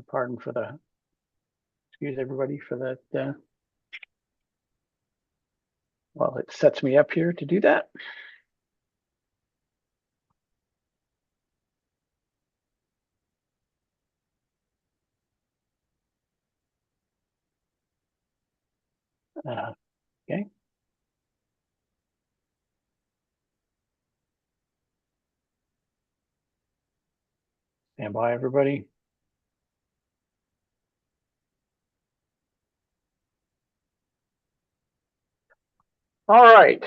Pardon for the, excuse everybody for that. Well, it sets me up here to do that. Okay. Stand by, everybody. All right.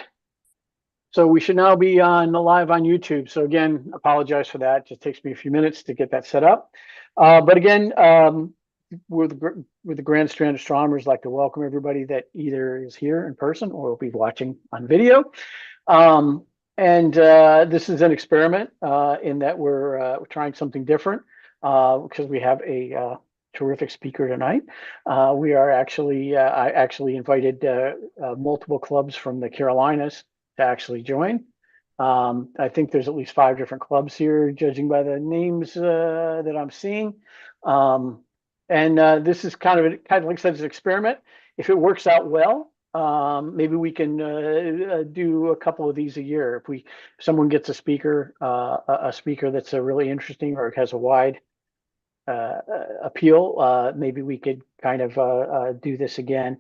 So we should now be on live on YouTube. So again, apologize for that. It just takes me a few minutes to get that set up. But again, we're the Grand Strand Astronomers, like to welcome everybody that either is here in person or will be watching on video. And this is an experiment in that we're trying something different because we have a terrific speaker tonight. We are actually, I actually invited multiple clubs from the Carolinas to actually join. I think there's at least 5 different clubs here, judging by the names that I'm seeing. And this is kind of like I said, it's an experiment. If it works out well, maybe we can do a couple of these a year. If someone gets a speaker that's really interesting or has a wide appeal, maybe we could kind of do this again.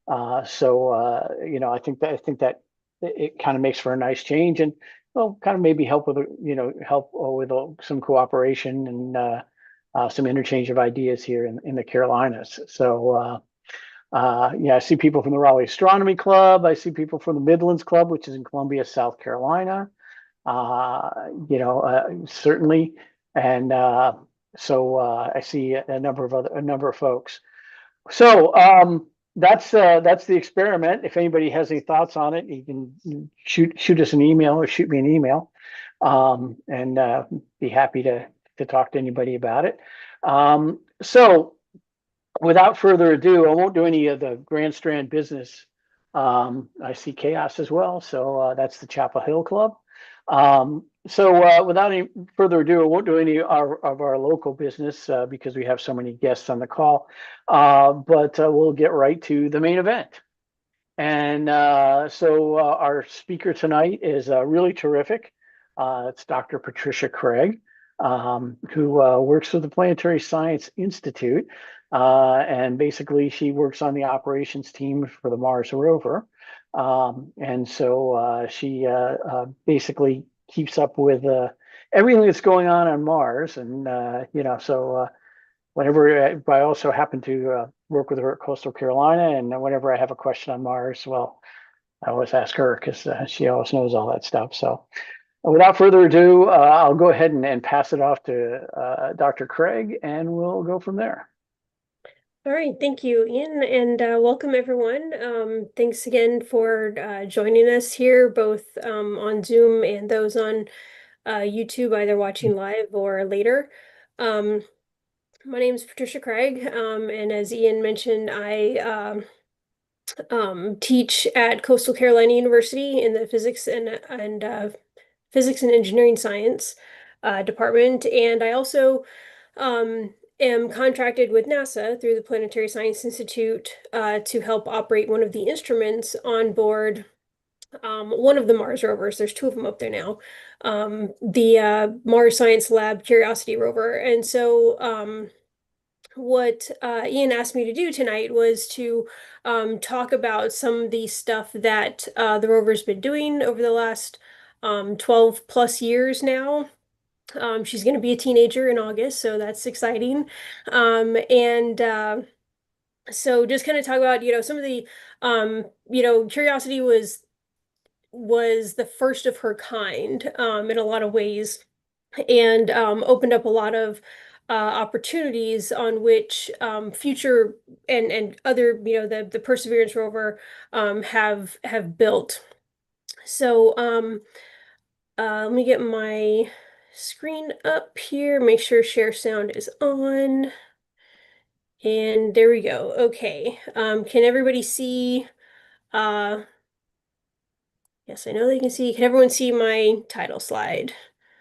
I think that it kind of makes for a nice change and well, kind of maybe help with some cooperation and some interchange of ideas here in the Carolinas. I see people from the Raleigh Astronomy Club. I see people from the Midlands Club, which is in Columbia, South Carolina. Certainly, and I see a number of folks. So that's the experiment. If anybody has any thoughts on it, you can shoot us an email or shoot me an email, and be happy to talk to anybody about it. So without further ado, I won't do any of the Grand Strand business. I see chaos as well, so that's the Chapel Hill Club. Without any further ado, I won't do any of our local business because we have so many guests on the call. But we'll get right to the main event. And our speaker tonight is really terrific. It's Dr. Patricia Craig, who works with the Planetary Science Institute. And basically, she works on the operations team for the Mars rover. She basically keeps up with everything that's going on Mars. And, whenever I also happen to work with her at Coastal Carolina, and whenever I have a question on Mars, well, I always ask her because she always knows all that stuff. So without further ado, I'll go ahead and pass it off to Dr. Craig, and we'll go from there. All right, thank you, Ian, and welcome everyone. Thanks again for joining us here, both on Zoom and those on YouTube, either watching live or later. My name is Patricia Craig, and as Ian mentioned, I teach at Coastal Carolina University in the physics and engineering science department, and I also am contracted with NASA through the Planetary Science Institute to help operate one of the instruments on board one of the Mars rovers. There's 2 of them up there now. The Mars Science Lab Curiosity rover. And so what Ian asked me to do tonight was to talk about some of the stuff that the rover's been doing over the last 12 plus years now. She's going to be a teenager in August, so that's exciting. So just kind of talk about, some of the, Curiosity was the first of her kind in a lot of ways, and opened up a lot of opportunities on which future and other, the Perseverance rover have built. So let me get my screen up here, make sure share sound is on. And there we go. Okay. Can everybody see? Yes, I know they can see. Can everyone see my title slide?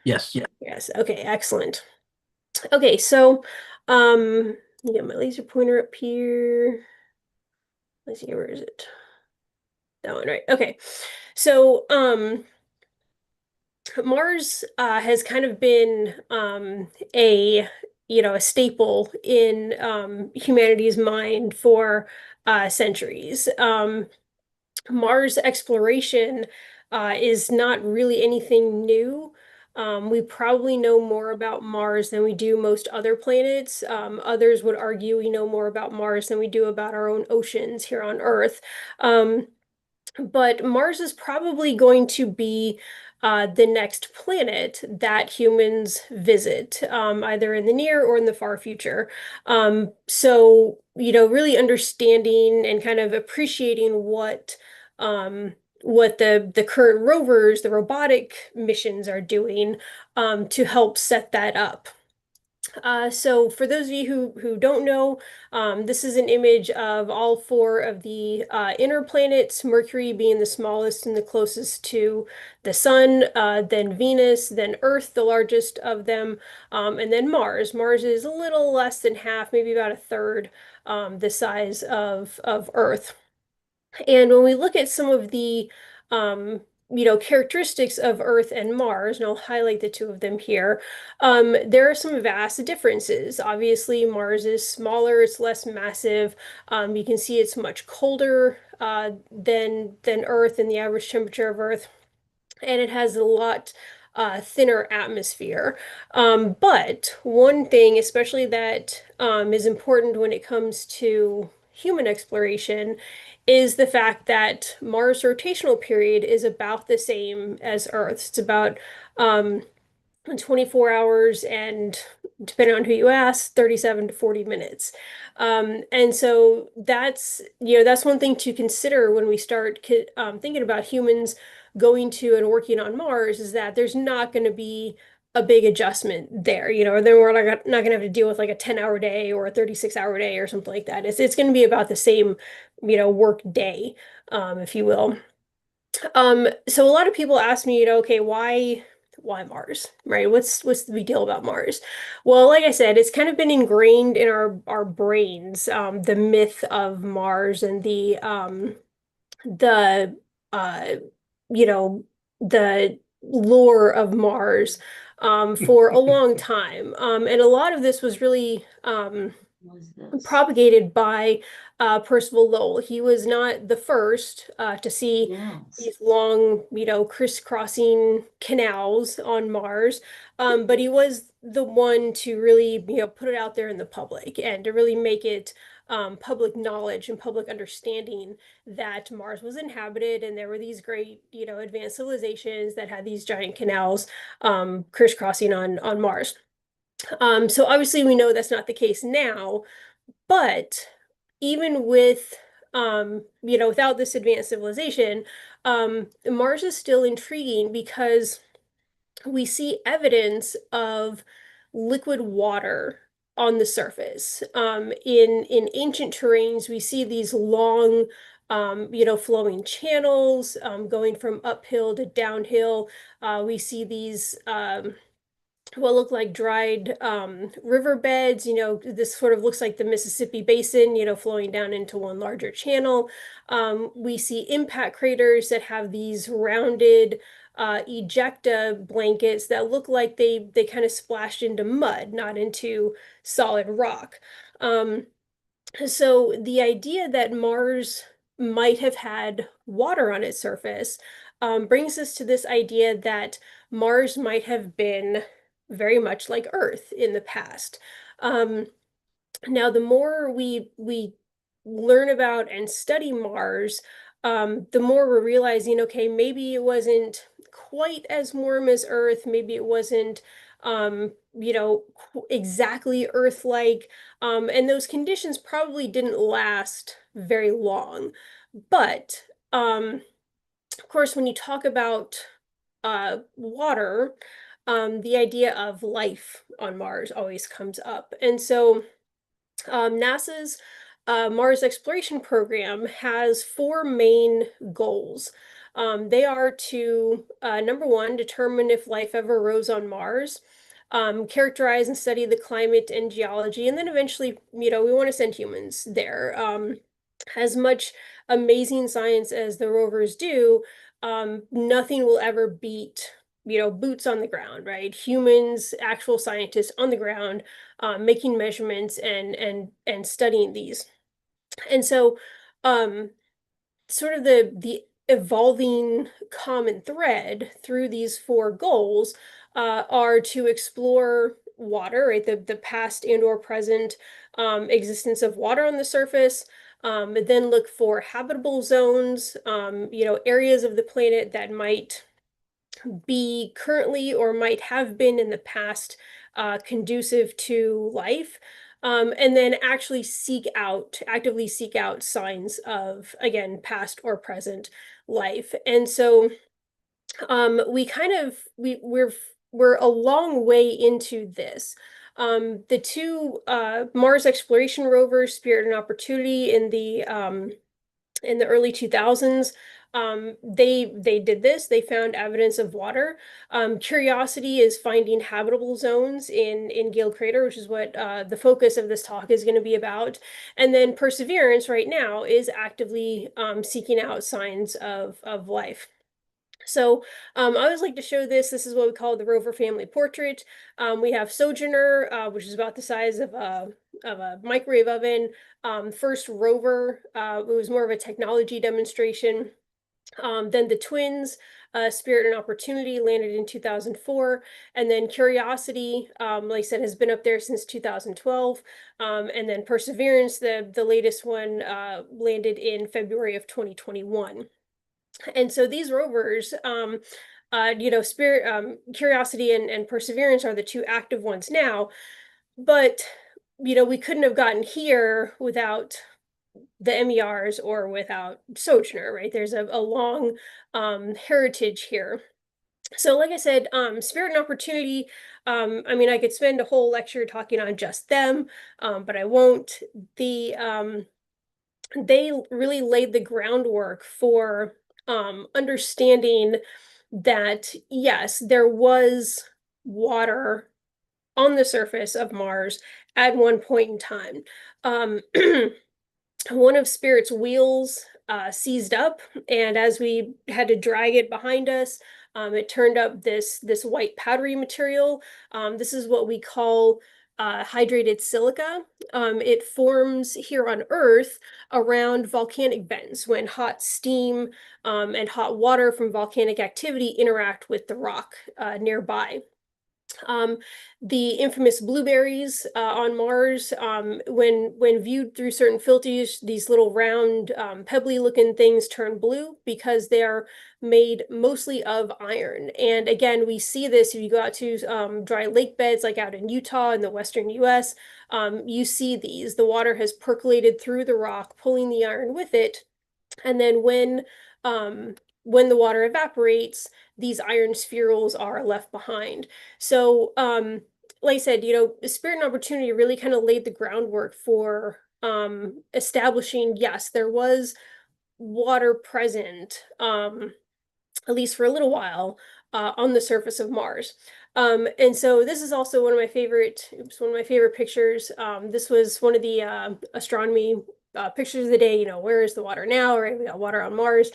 Yes. Yes. Okay, excellent. Okay, so You got my laser pointer up here. Let's see, where is it? That one, right? Okay. So, Mars has kind of been a a staple in humanity's mind for centuries. Mars exploration is not really anything new. We probably know more about Mars than we do most other planets. Others would argue we know more about Mars than we do about our own oceans here on Earth. Um, but Mars is probably going to be the next planet that humans visit, either in the near or in the far future. So, really understanding and kind of appreciating what the current rovers, the robotic missions are doing to help set that up. So for those of you who don't know, this is an image of all four of the inner planets, Mercury being the smallest and the closest to the sun, then Venus, then Earth, the largest of them, and then Mars. Mars is a little less than half, maybe about a third, the size of Earth. And when we look at some of the characteristics of Earth and Mars, and I'll highlight the two of them here, there are some vast differences. Obviously, Mars is smaller, it's less massive. You can see it's much colder than Earth and the average temperature of Earth, and it has a lot thinner atmosphere. But one thing, especially that is important when it comes to human exploration, is the fact that Mars' rotational period is about the same as Earth's. It's about 24 hours and, depending on who you ask, 37 to 40 minutes. And so that's one thing to consider when we start thinking about humans going to and working on Mars, is that there's not going to be a big adjustment there, or then we're not going to have to deal with like a 10-hour day or a 36-hour day or something like that. It's going to be about the same, work day, if you will. So a lot of people ask me, okay, why Mars, right? What's the big deal about Mars? Well, like I said, it's kind of been ingrained in our brains, the myth of Mars and the uh you know the lore of Mars for a long time. And a lot of this was really propagated by Percival Lowell. He was not the first to see these long, crisscrossing canals on Mars, but he was the one to really, put it out there in the public and to really make it public knowledge and public understanding that Mars was inhabited and there were these great, advanced civilizations that had these giant canals crisscrossing on Mars. So obviously we know that's not the case now, but even with without this advanced civilization, Mars is still intriguing because we see evidence of liquid water on the surface. In ancient terrains, we see these long, flowing channels going from uphill to downhill. We see these what look like dried riverbeds. This sort of looks like the Mississippi Basin, flowing down into one larger channel. We see impact craters that have these rounded ejecta blankets that look like they kind of splashed into mud, not into solid rock. Um, so the idea that Mars might have had water on its surface brings us to this idea that Mars might have been very much like Earth in the past. Um, Now, the more we learn about and study Mars, the more we're realizing, okay, maybe it wasn't quite as warm as Earth. Maybe it wasn't, exactly Earth-like. And those conditions probably didn't last very long. But of course, when you talk about water, the idea of life on Mars always comes up. And so NASA's Mars exploration program has four main goals. They are to, number one, determine if life ever arose on Mars. characterize and study the climate and geology, and then eventually, we want to send humans there. As much amazing science as the rovers do, nothing will ever beat, boots on the ground, right? Humans, actual scientists on the ground, making measurements and studying these. And so, um, sort of the evolving common thread through these four goals are to explore water, right? The past and or present existence of water on the surface. Then look for habitable zones, areas of the planet that might be currently or might have been in the past conducive to life. And then actually actively seek out signs of, again, past or present life. And so we kind of we're a long way into this. The two Mars exploration rovers, Spirit and Opportunity, in the early 2000s, they did this. They found evidence of water. Curiosity is finding habitable zones in Gale Crater, which is what the focus of this talk is going to be about. And then Perseverance right now is actively seeking out signs of life. So I always like to show this. This is what we call the rover family portrait. We have Sojourner, which is about the size of a microwave oven. First rover, it was more of a technology demonstration. Then the twins, Spirit and Opportunity, landed in 2004. And then Curiosity, like I said, has been up there since 2012. And then Perseverance, the latest one, landed in February of 2021. And so these rovers, Spirit, Curiosity and Perseverance are the two active ones now, but we couldn't have gotten here without the MERs or without Sojourner, right? There's a long heritage here. So, like I said, Spirit and Opportunity. I mean, I could spend a whole lecture talking on just them, but I won't. They really laid the groundwork for understanding that, yes, there was water on the surface of Mars at one point in time. Um, one of Spirit's wheels seized up, and as we had to drag it behind us, it turned up this white powdery material. This is what we call hydrated silica. It forms here on Earth around volcanic vents when hot steam and hot water from volcanic activity interact with the rock nearby. Um, the infamous blueberries on Mars, when viewed through certain filters, these little round, pebbly-looking things turn blue because they are made mostly of iron. And again, we see this if you go out to dry lake beds, like out in Utah in the western U.S. You see these. The water has percolated through the rock, pulling the iron with it. And then when the water evaporates, these iron spherules are left behind. So, like I said, Spirit and Opportunity really kind of laid the groundwork for establishing, yes, there was water present, at least for a little while, on the surface of Mars. And so this is also one of my favorite pictures. This was one of the astronomy pictures of the day. Where is the water now? Right, we got water on Mars.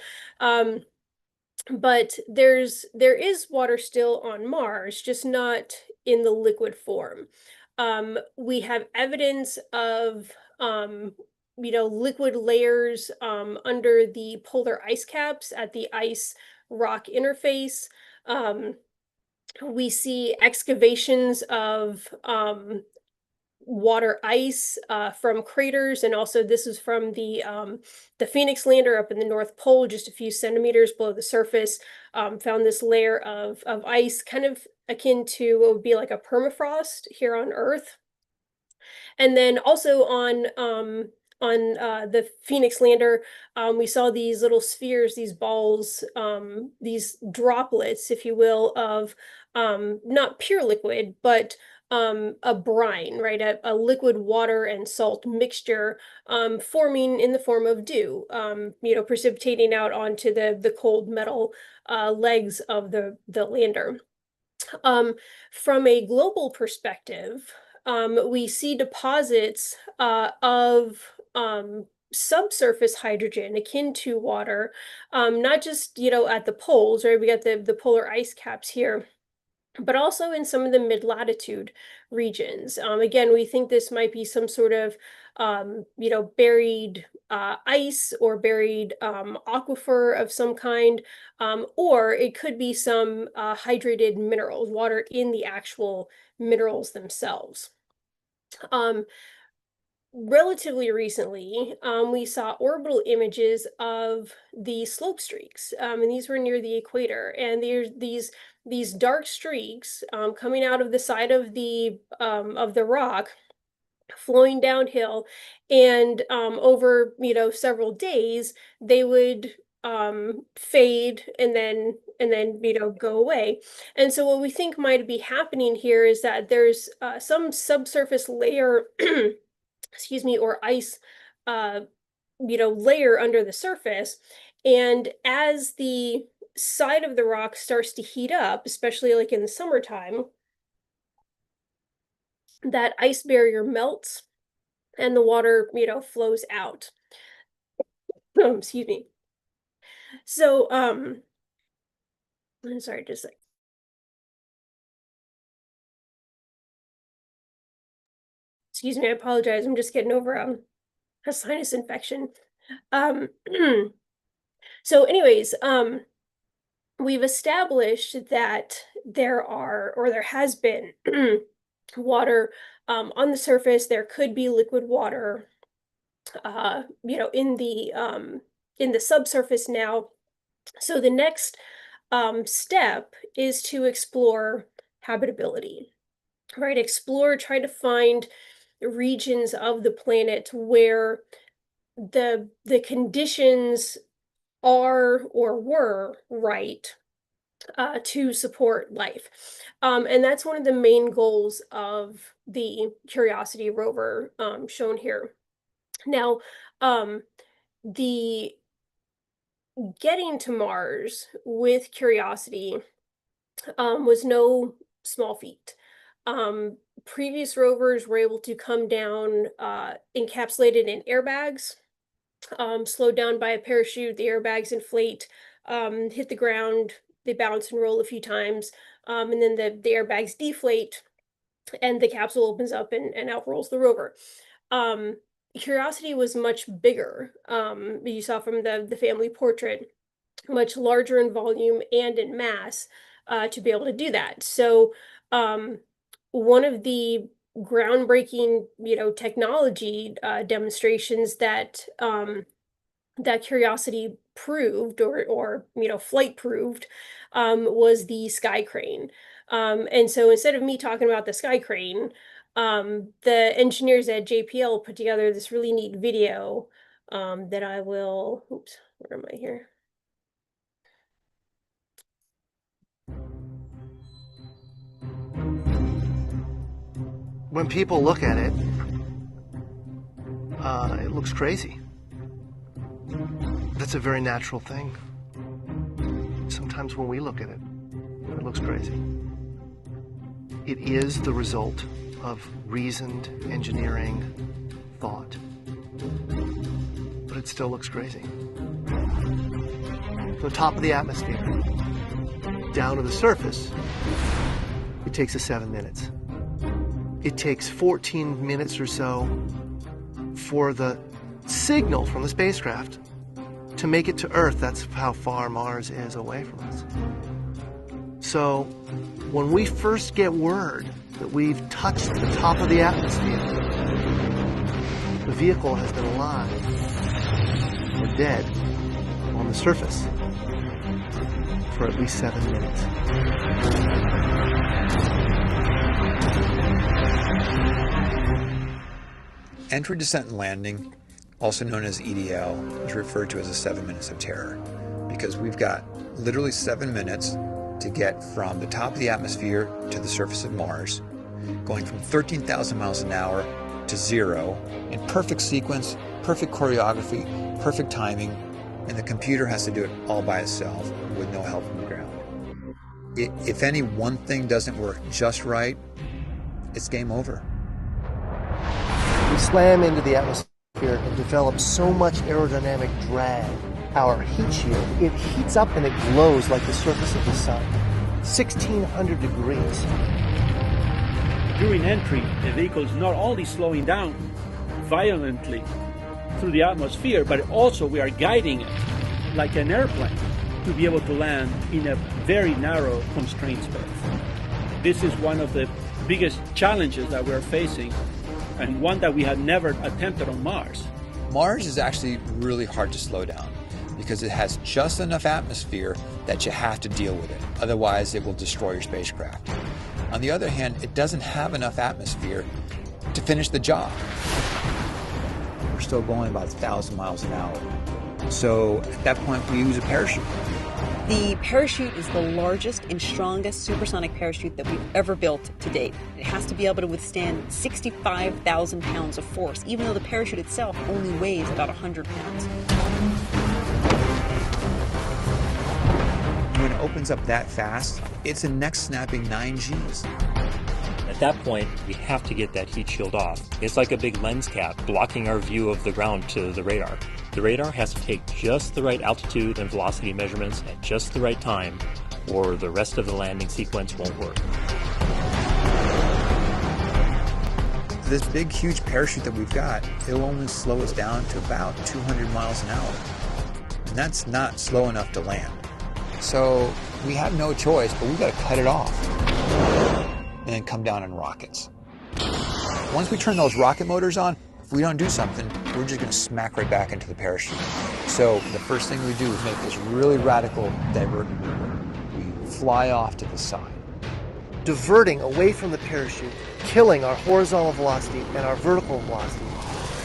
But there is water still on Mars, just not in the liquid form. We have evidence of liquid layers under the polar ice caps at the ice rock interface. We see excavations of water ice from craters, and also this is from the Phoenix lander up in the North Pole, just a few centimeters below the surface. Found this layer of ice, kind of akin to what would be like a permafrost here on Earth. And then also on the Phoenix lander, we saw these little spheres, these balls, these droplets, if you will, of not pure liquid, but a brine, right? A liquid water and salt mixture forming in the form of dew, precipitating out onto the cold metal legs of the lander. Um, from a global perspective, we see deposits of subsurface hydrogen akin to water, not just, at the poles, right? We got the polar ice caps here, but also in some of the mid-latitude regions. Again, we think this might be some sort of, buried ice or buried aquifer of some kind, or it could be some hydrated minerals, water in the actual minerals themselves. Um, Relatively recently, we saw orbital images of the slope streaks, and these were near the equator. And there's these dark streaks coming out of the side of the rock, flowing downhill, and over several days they would fade and then go away. And so what we think might be happening here is that there's some subsurface layer excuse me, or ice, uh, layer under the surface. And as the side of the rock starts to heat up, especially like in the summertime, that ice barrier melts and the water, flows out. Excuse me. So, I'm sorry, just like, excuse me, I apologize. I'm just getting over a sinus infection. Um, so anyways, we've established that there has been water on the surface. There could be liquid water, in the subsurface now. So the next step is to explore habitability, right? Try to find regions of the planet where the conditions are or were right to support life. And that's one of the main goals of the Curiosity rover shown here. Now, the getting to Mars with Curiosity was no small feat. Previous rovers were able to come down encapsulated in airbags, slowed down by a parachute. The airbags inflate, hit the ground, they bounce and roll a few times, and then the airbags deflate, and the capsule opens up and out rolls the rover. Curiosity was much bigger. You saw from the family portrait, much larger in volume and in mass to be able to do that. So one of the groundbreaking, technology demonstrations that that Curiosity proved or flight proved was the sky crane. And so instead of me talking about the sky crane, the engineers at JPL put together this really neat video that I will, oops, where am I here? When people look at it, it looks crazy. That's a very natural thing. Sometimes when we look at it, it looks crazy. It is the result of reasoned engineering thought, but it still looks crazy. From the top of the atmosphere down to the surface, it takes us 7 minutes. It takes 14 minutes or so for the signal from the spacecraft to make it to Earth. That's how far Mars is away from us. So when we first get word that we've touched the top of the atmosphere, the vehicle has been alive or dead on the surface for at least 7 minutes. Entry, descent, and landing, also known as EDL, is referred to as the 7 minutes of terror because we've got literally 7 minutes to get from the top of the atmosphere to the surface of Mars, going from 13,000 miles an hour to 0 in perfect sequence, perfect choreography, perfect timing, and the computer has to do it all by itself with no help from the ground. If any one thing doesn't work just right, it's game over. We slam into the atmosphere and develop so much aerodynamic drag. Our heat shield, it heats up and it glows like the surface of the sun. 1,600 degrees. During entry, the vehicle is not only slowing down violently through the atmosphere, but also we are guiding it like an airplane to be able to land in a very narrow, constrained space. This is one of the biggest challenges that we're facing, and one that we had never attempted on Mars. Mars is actually really hard to slow down because it has just enough atmosphere that you have to deal with it. Otherwise, it will destroy your spacecraft. On the other hand, it doesn't have enough atmosphere to finish the job. We're still going about 1,000 miles an hour. So at that point, we use a parachute. The parachute is the largest and strongest supersonic parachute that we've ever built to date. It has to be able to withstand 65,000 pounds of force, even though the parachute itself only weighs about 100 pounds. When it opens up that fast, it's a neck-snapping 9 Gs. At that point, we have to get that heat shield off. It's like a big lens cap blocking our view of the ground to the radar. The radar has to take just the right altitude and velocity measurements at just the right time, or the rest of the landing sequence won't work. This big, huge parachute that we've got, it'll only slow us down to about 200 miles an hour. And that's not slow enough to land. So we have no choice, but we've got to cut it off and then come down in rockets. Once we turn those rocket motors on, if we don't do something, we're just going to smack right back into the parachute. So the first thing we do is make this really radical divergent maneuver. We fly off to the side. Diverting away from the parachute, killing our horizontal velocity and our vertical velocity,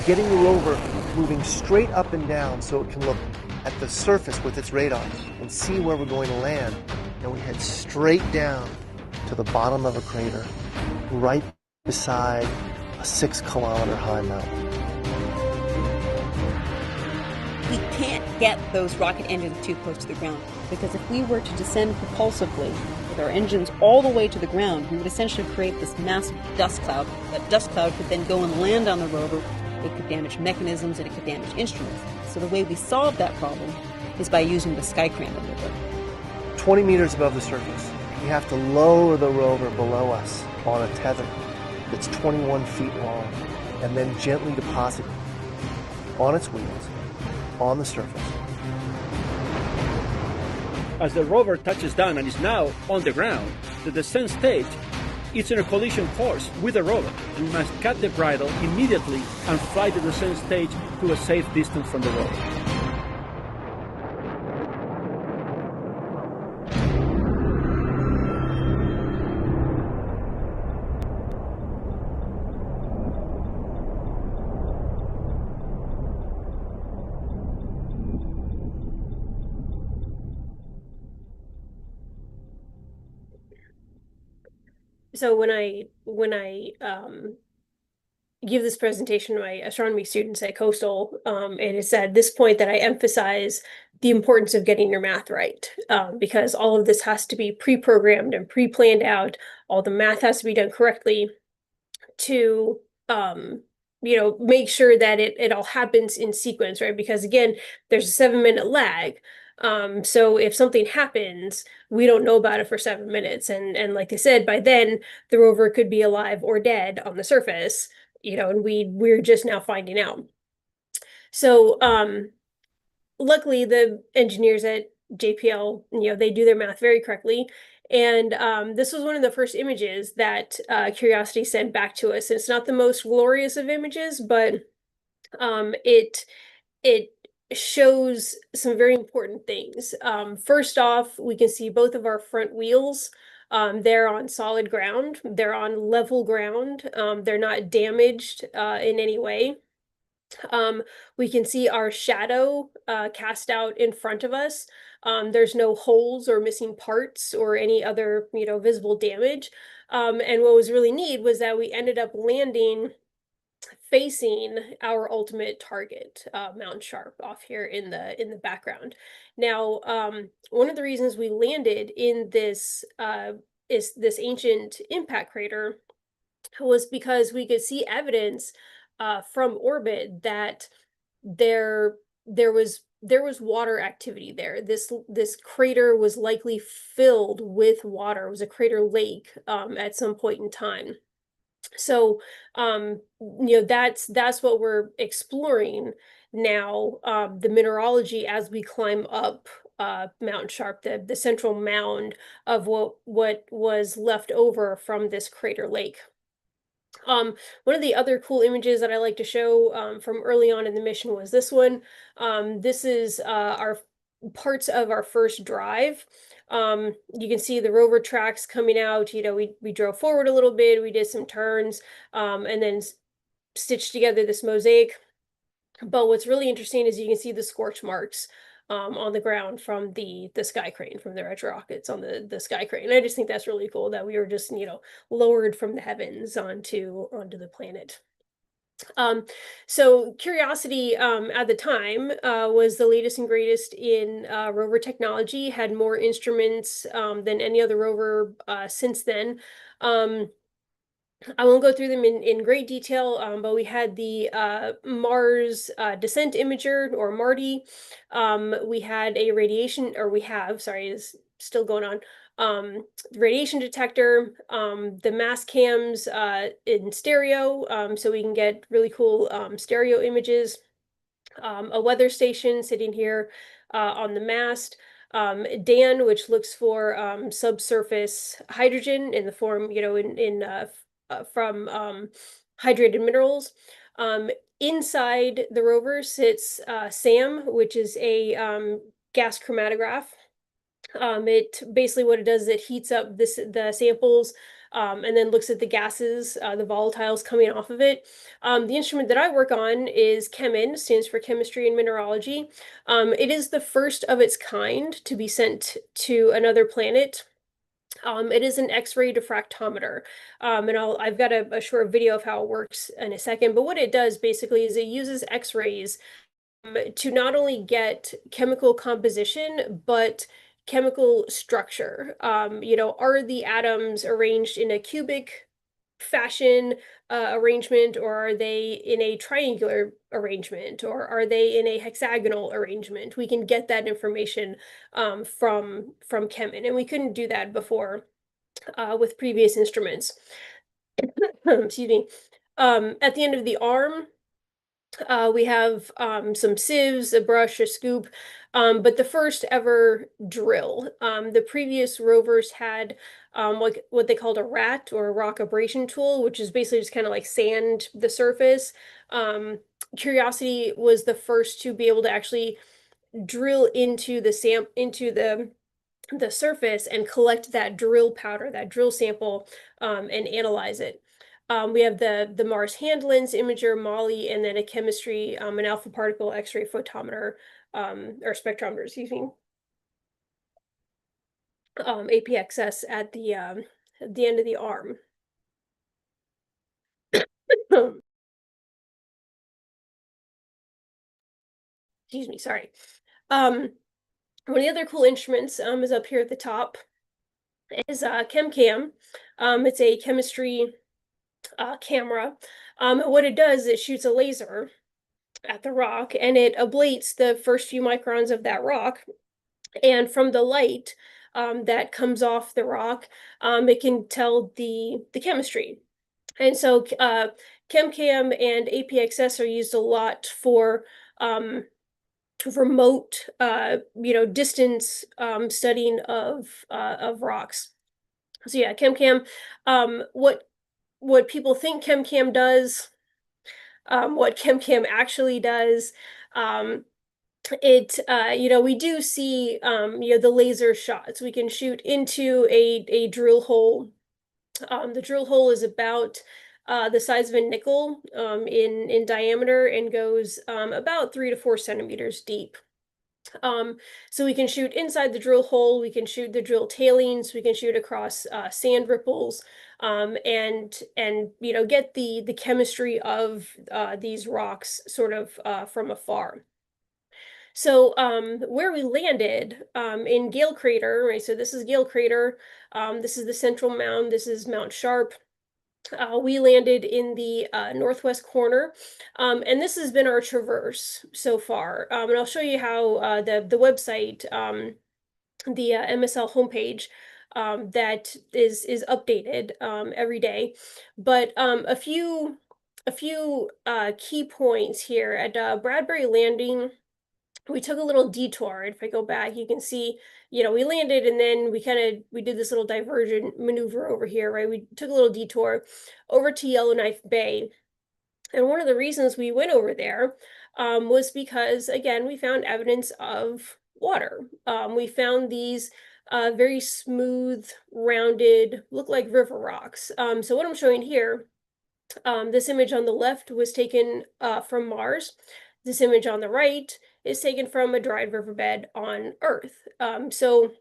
getting the rover moving straight up and down so it can look at the surface with its radar and see where we're going to land. And we head straight down to the bottom of a crater, right beside a 6-kilometer high mountain. We can't get those rocket engines too close to the ground, because if we were to descend propulsively with our engines all the way to the ground, we would essentially create this massive dust cloud. That dust cloud could then go and land on the rover. It could damage mechanisms and it could damage instruments. So the way we solve that problem is by using the sky crane maneuver. 20 meters above the surface, we have to lower the rover below us on a tether that's 21 feet long, and then gently deposit it on its wheels on the surface. As the rover touches down and is now on the ground, the descent stage is in a collision course with the rover. We must cut the bridle immediately and fly the descent stage to a safe distance from the rover. So when I give this presentation to my astronomy students at Coastal, and it's at this point that I emphasize the importance of getting your math right, because all of this has to be pre-programmed and pre-planned out. All the math has to be done correctly to make sure that it all happens in sequence, right? Because again, there's a 7-minute lag. So if something happens, we don't know about it for 7 minutes. And like they said, by then the rover could be alive or dead on the surface, and we're just now finding out. So luckily the engineers at JPL, they do their math very correctly. And this was one of the first images that Curiosity sent back to us. And it's not the most glorious of images, but it shows some very important things. First off, we can see both of our front wheels. They're on solid ground. They're on level ground. They're not damaged in any way. We can see our shadow cast out in front of us. There's no holes or missing parts or any other, visible damage. And what was really neat was that we ended up landing facing our ultimate target, Mount Sharp, off here in the background. Now, one of the reasons we landed in this is this ancient impact crater was because we could see evidence from orbit that there was water activity there. This crater was likely filled with water. It was a crater lake at some point in time. So that's what we're exploring now. The mineralogy as we climb up Mount Sharp, the central mound of what was left over from this crater lake. One of the other cool images that I like to show from early on in the mission was this one. This is our parts of our first drive. You can see the rover tracks coming out. We drove forward a little bit, we did some turns, and then stitched together this mosaic. But what's really interesting is you can see the scorch marks on the ground from the sky crane, from the retro rockets on the sky crane. I just think that's really cool that we were just lowered from the heavens onto the planet. So Curiosity at the time was the latest and greatest in rover technology, had more instruments than any other rover since then. I won't go through them in great detail, but we had the Mars Descent Imager, or MARDI. We had a radiation, or we have, sorry, is still going on. Radiation detector, the mass cams in stereo, so we can get really cool stereo images. A weather station sitting here on the mast. DAN, which looks for subsurface hydrogen in the form, from hydrated minerals. Inside the rover sits SAM, which is a gas chromatograph. It basically, what it does is it heats up the samples and then looks at the gases, the volatiles coming off of it. The instrument that I work on is ChemIn, stands for Chemistry and Mineralogy. It is the first of its kind to be sent to another planet. It is an X-ray diffractometer, and I've got a short video of how it works in a second. But what it does basically is it uses X-rays to not only get chemical composition, but chemical structure. Are the atoms arranged in a cubic fashion arrangement, or are they in a triangular arrangement, or are they in a hexagonal arrangement? We can get that information from ChemIn, and we couldn't do that before with previous instruments. Excuse me. At the end of the arm, we have some sieves, a brush, a scoop, but the first ever drill. The previous rovers had what they called a rat, or a rock abrasion tool, which is basically just kind of like sand the surface. Curiosity was the first to be able to actually drill into the surface and collect that drill powder, that drill sample, and analyze it. We have the Mars Hand Lens Imager, MOLLE, and then a chemistry, an alpha particle X-ray photometer, or spectrometer, excuse me. APXS at the end of the arm. Excuse me, sorry. One of the other cool instruments is up here at the top, is ChemCam. It's a chemistry camera. What it does is it shoots a laser at the rock, and it ablates the first few microns of that rock. And from the light that comes off the rock, it can tell the chemistry. And so ChemCam and APXS are used a lot for remote, distance studying of rocks. So yeah, ChemCam. What people think ChemCam does, what ChemCam actually does. We do see the laser shots. We can shoot into a drill hole. The drill hole is about the size of a nickel in diameter, and goes about 3 to 4 centimeters deep. So we can shoot inside the drill hole, we can shoot the drill tailings, we can shoot across sand ripples. and get the chemistry of these rocks sort of from afar. So where we landed in Gale Crater, right? So this is Gale Crater. This is the central mound. This is Mount Sharp. We landed in the northwest corner, and this has been our traverse so far. And I'll show you how the website, the MSL homepage, that is updated every day. But a few key points here at Bradbury Landing. We took a little detour. If I go back, you can see, we landed and then we did this little diversion maneuver over here, right? We took a little detour over to Yellowknife Bay. And one of the reasons we went over there was because, again, we found evidence of water. We found these very smooth, rounded, look like river rocks. So what I'm showing here, this image on the left was taken from Mars. This image on the right is taken from a dried riverbed on Earth. So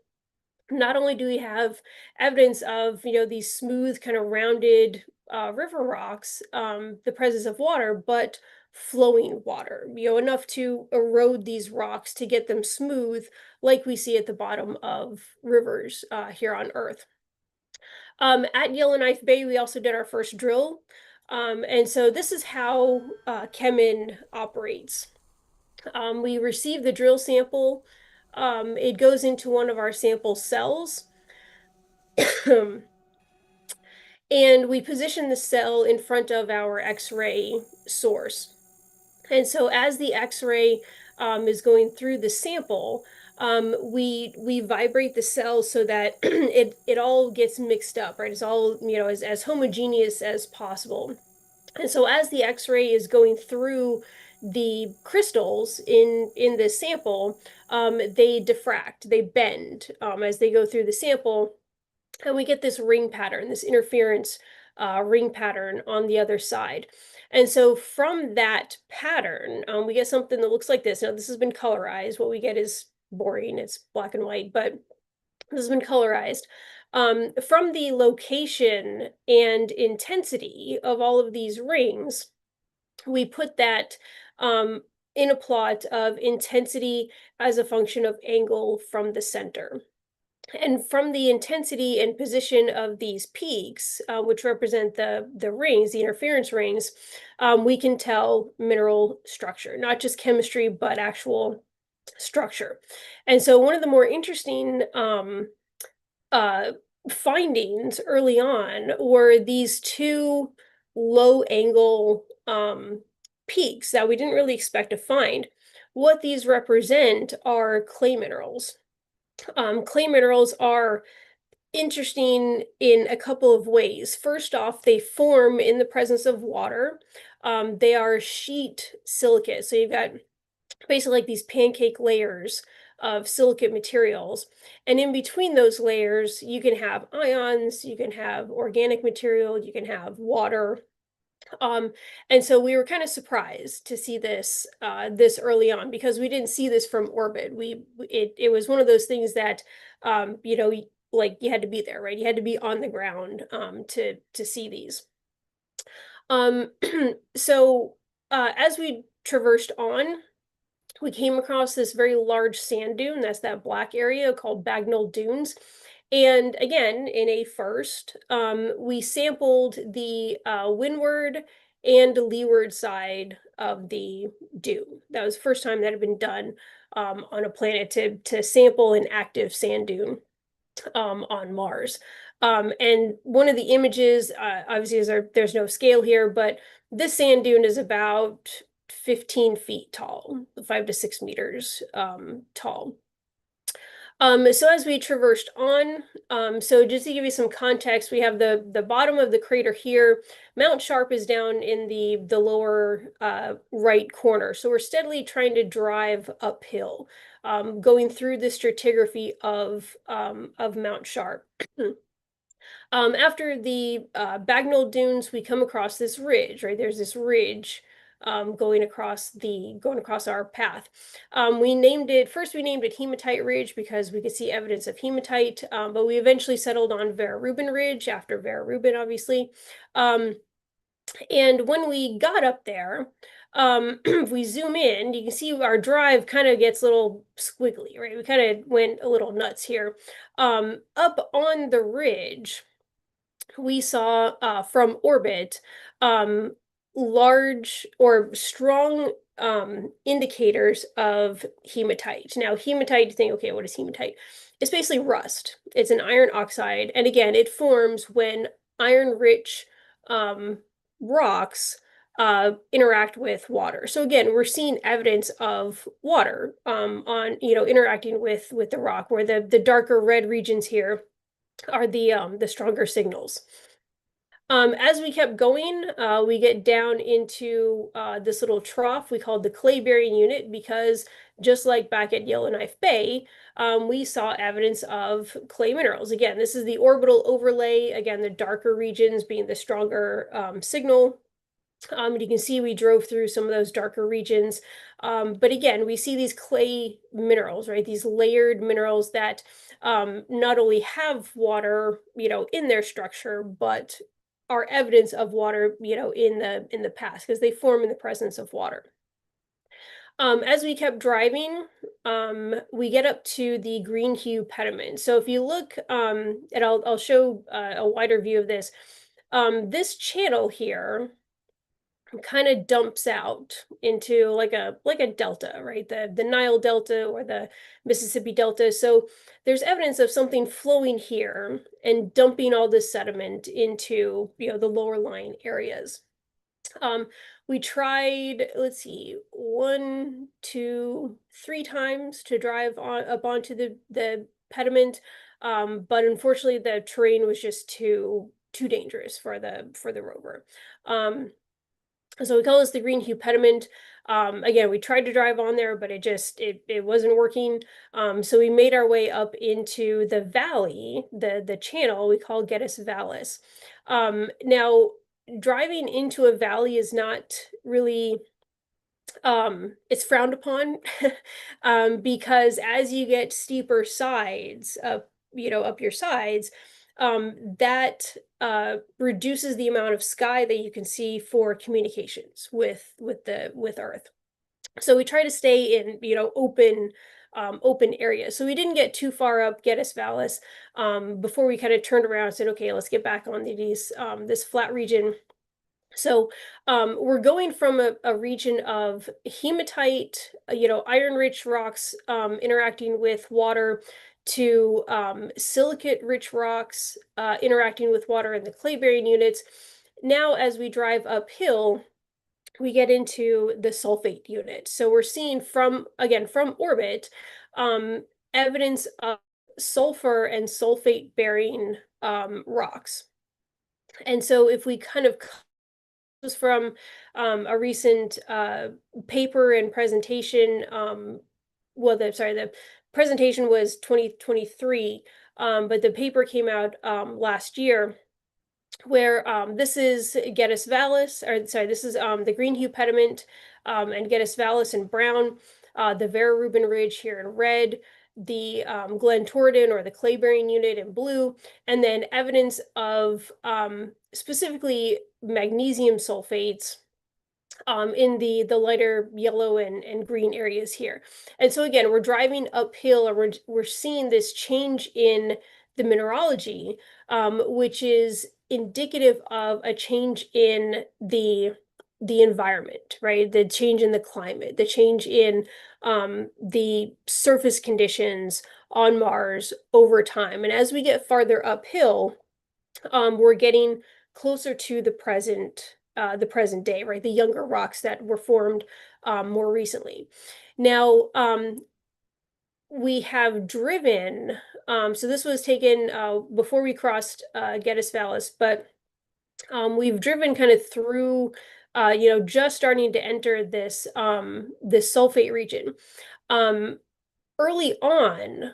not only do we have evidence of, these smooth, kind of rounded river rocks, the presence of water, but flowing water, enough to erode these rocks to get them smooth, like we see at the bottom of rivers here on Earth. At Yellowknife Bay, we also did our first drill. And so this is how Chemin operates. We receive the drill sample. It goes into one of our sample cells. And we position the cell in front of our X-ray source. And so as the X-ray is going through the sample, we vibrate the cells so that it all gets mixed up, right? It's all, as homogeneous as possible. And so as the X-ray is going through the crystals in this sample, they diffract, they bend as they go through the sample, and we get this ring pattern, this interference ring pattern on the other side. And so from that pattern, we get something that looks like this. Now, this has been colorized. What we get is boring, it's black and white, but this has been colorized. From the location and intensity of all of these rings, we put that in a plot of intensity as a function of angle from the center. And from the intensity and position of these peaks, which represent the rings, the interference rings, we can tell mineral structure, not just chemistry, but actual structure. And so one of the more interesting findings early on were these two low angle peaks that we didn't really expect to find. What these represent are clay minerals. Clay minerals are interesting in a couple of ways. First off, they form in the presence of water. They are sheet silicate. So you've got basically like these pancake layers of silicate materials. And in between those layers, you can have ions, you can have organic material, you can have water. And so we were kind of surprised to see this this early on, because we didn't see this from orbit. It was one of those things that like you had to be there, right? You had to be on the ground to see these. So as we traversed on, we came across this very large sand dune. That's that black area called Bagnall Dunes. And again, in a first, we sampled the windward and leeward side of the dune. That was the first time that had been done on a planet to sample an active sand dune on Mars. And one of the images, obviously, there's no scale here, but this sand dune is about 15 feet tall, 5 to 6 meters tall. So as we traversed on, so just to give you some context, we have the bottom of the crater here. Mount Sharp is down in the lower right corner. So we're steadily trying to drive uphill, going through the stratigraphy of Mount Sharp. After the Bagnall Dunes, we come across this ridge, right? There's this ridge going across our path. We named it Hematite Ridge because we could see evidence of hematite, but we eventually settled on Vera Rubin Ridge after Vera Rubin, obviously. And when we got up there, if we zoom in, you can see our drive kind of gets a little squiggly, right? We kind of went a little nuts here. Up on the ridge, we saw from orbit large or strong indicators of hematite. Now, hematite, you think, okay, what is hematite? It's basically rust. It's an iron oxide. And again, it forms when iron-rich rocks interact with water. So again, we're seeing evidence of water interacting with the rock, where the darker red regions here are the stronger signals. As we kept going, we get down into this little trough we called the clay bearing unit, because just like back at Yellowknife Bay, we saw evidence of clay minerals. Again, this is the orbital overlay, again, the darker regions being the stronger signal. You can see we drove through some of those darker regions. But again, we see these clay minerals, right? These layered minerals that not only have water, in their structure, but are evidence of water, in the past, because they form in the presence of water. As we kept driving, we get up to the green hue pediment. So if you look, and I'll show a wider view of this, this channel here kind of dumps out into like a delta, right? The Nile Delta or the Mississippi Delta. So there's evidence of something flowing here and dumping all this sediment into, the lower lying areas. We tried, let's see, 1, 2, 3 times to drive up onto the pediment, but unfortunately the terrain was just too dangerous for the rover. So we call this the green hue pediment. Again, we tried to drive on there, but it wasn't working. So we made our way up into the valley, the channel we call Geddes Vallis. Now, driving into a valley is not really it's frowned upon because as you get steeper sides up, up your sides, that reduces the amount of sky that you can see for communications with Earth. So we try to stay in, open areas. So we didn't get too far up Geddes Vallis before we kind of turned around and said, okay, let's get back on this flat region. So we're going from a region of hematite, iron-rich rocks interacting with water, to silicate-rich rocks interacting with water in the clay-bearing units. Now, as we drive uphill, we get into the sulfate unit. So we're seeing from orbit, evidence of sulfur and sulfate-bearing rocks. And so if we kind of was from a recent paper and presentation. The presentation was 2023, but the paper came out last year, where this is Geddes Vallis, this is the green hue pediment, and Geddes Vallis in brown, the Vera Rubin Ridge here in red, the Glen Torridon or the clay bearing unit in blue, and then evidence of specifically magnesium sulfates in the lighter yellow and green areas here. And so again, we're driving uphill, and we're seeing this change in the mineralogy, which is indicative of a change in the environment, right? The change in the climate, the change in the surface conditions on Mars over time. And as we get farther uphill, we're getting closer to the present day, right? The younger rocks that were formed more recently. Now, we have driven, so this was taken before we crossed Geddes Vallis, but we've driven kind of through, just starting to enter this sulfate region. Early on,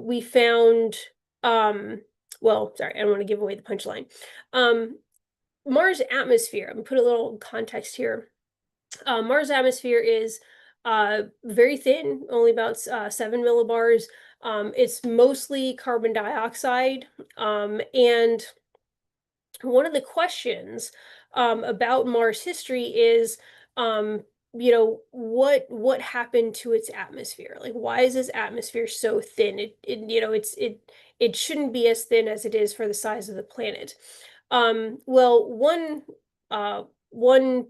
we found, well, sorry, I don't want to give away the punchline. Mars atmosphere, I'm gonna put a little context here. Mars' atmosphere is very thin, only about 7 millibars. It's mostly carbon dioxide. And one of the questions about Mars history is, what happened to its atmosphere? Like, why is this atmosphere so thin? It shouldn't be as thin as it is for the size of the planet. Well, one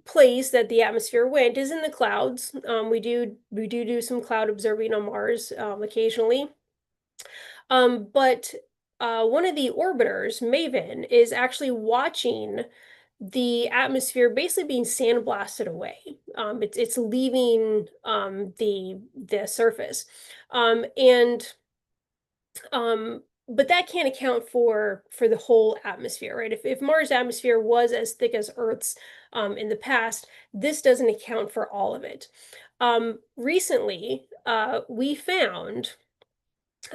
place that the atmosphere went is in the clouds. We do some cloud observing on Mars occasionally. But one of the orbiters, Maven, is actually watching the atmosphere basically being sandblasted away. It's leaving the surface, and but that can't account for the whole atmosphere, right? If Mars' atmosphere was as thick as Earth's in the past, this doesn't account for all of it. Recently, we found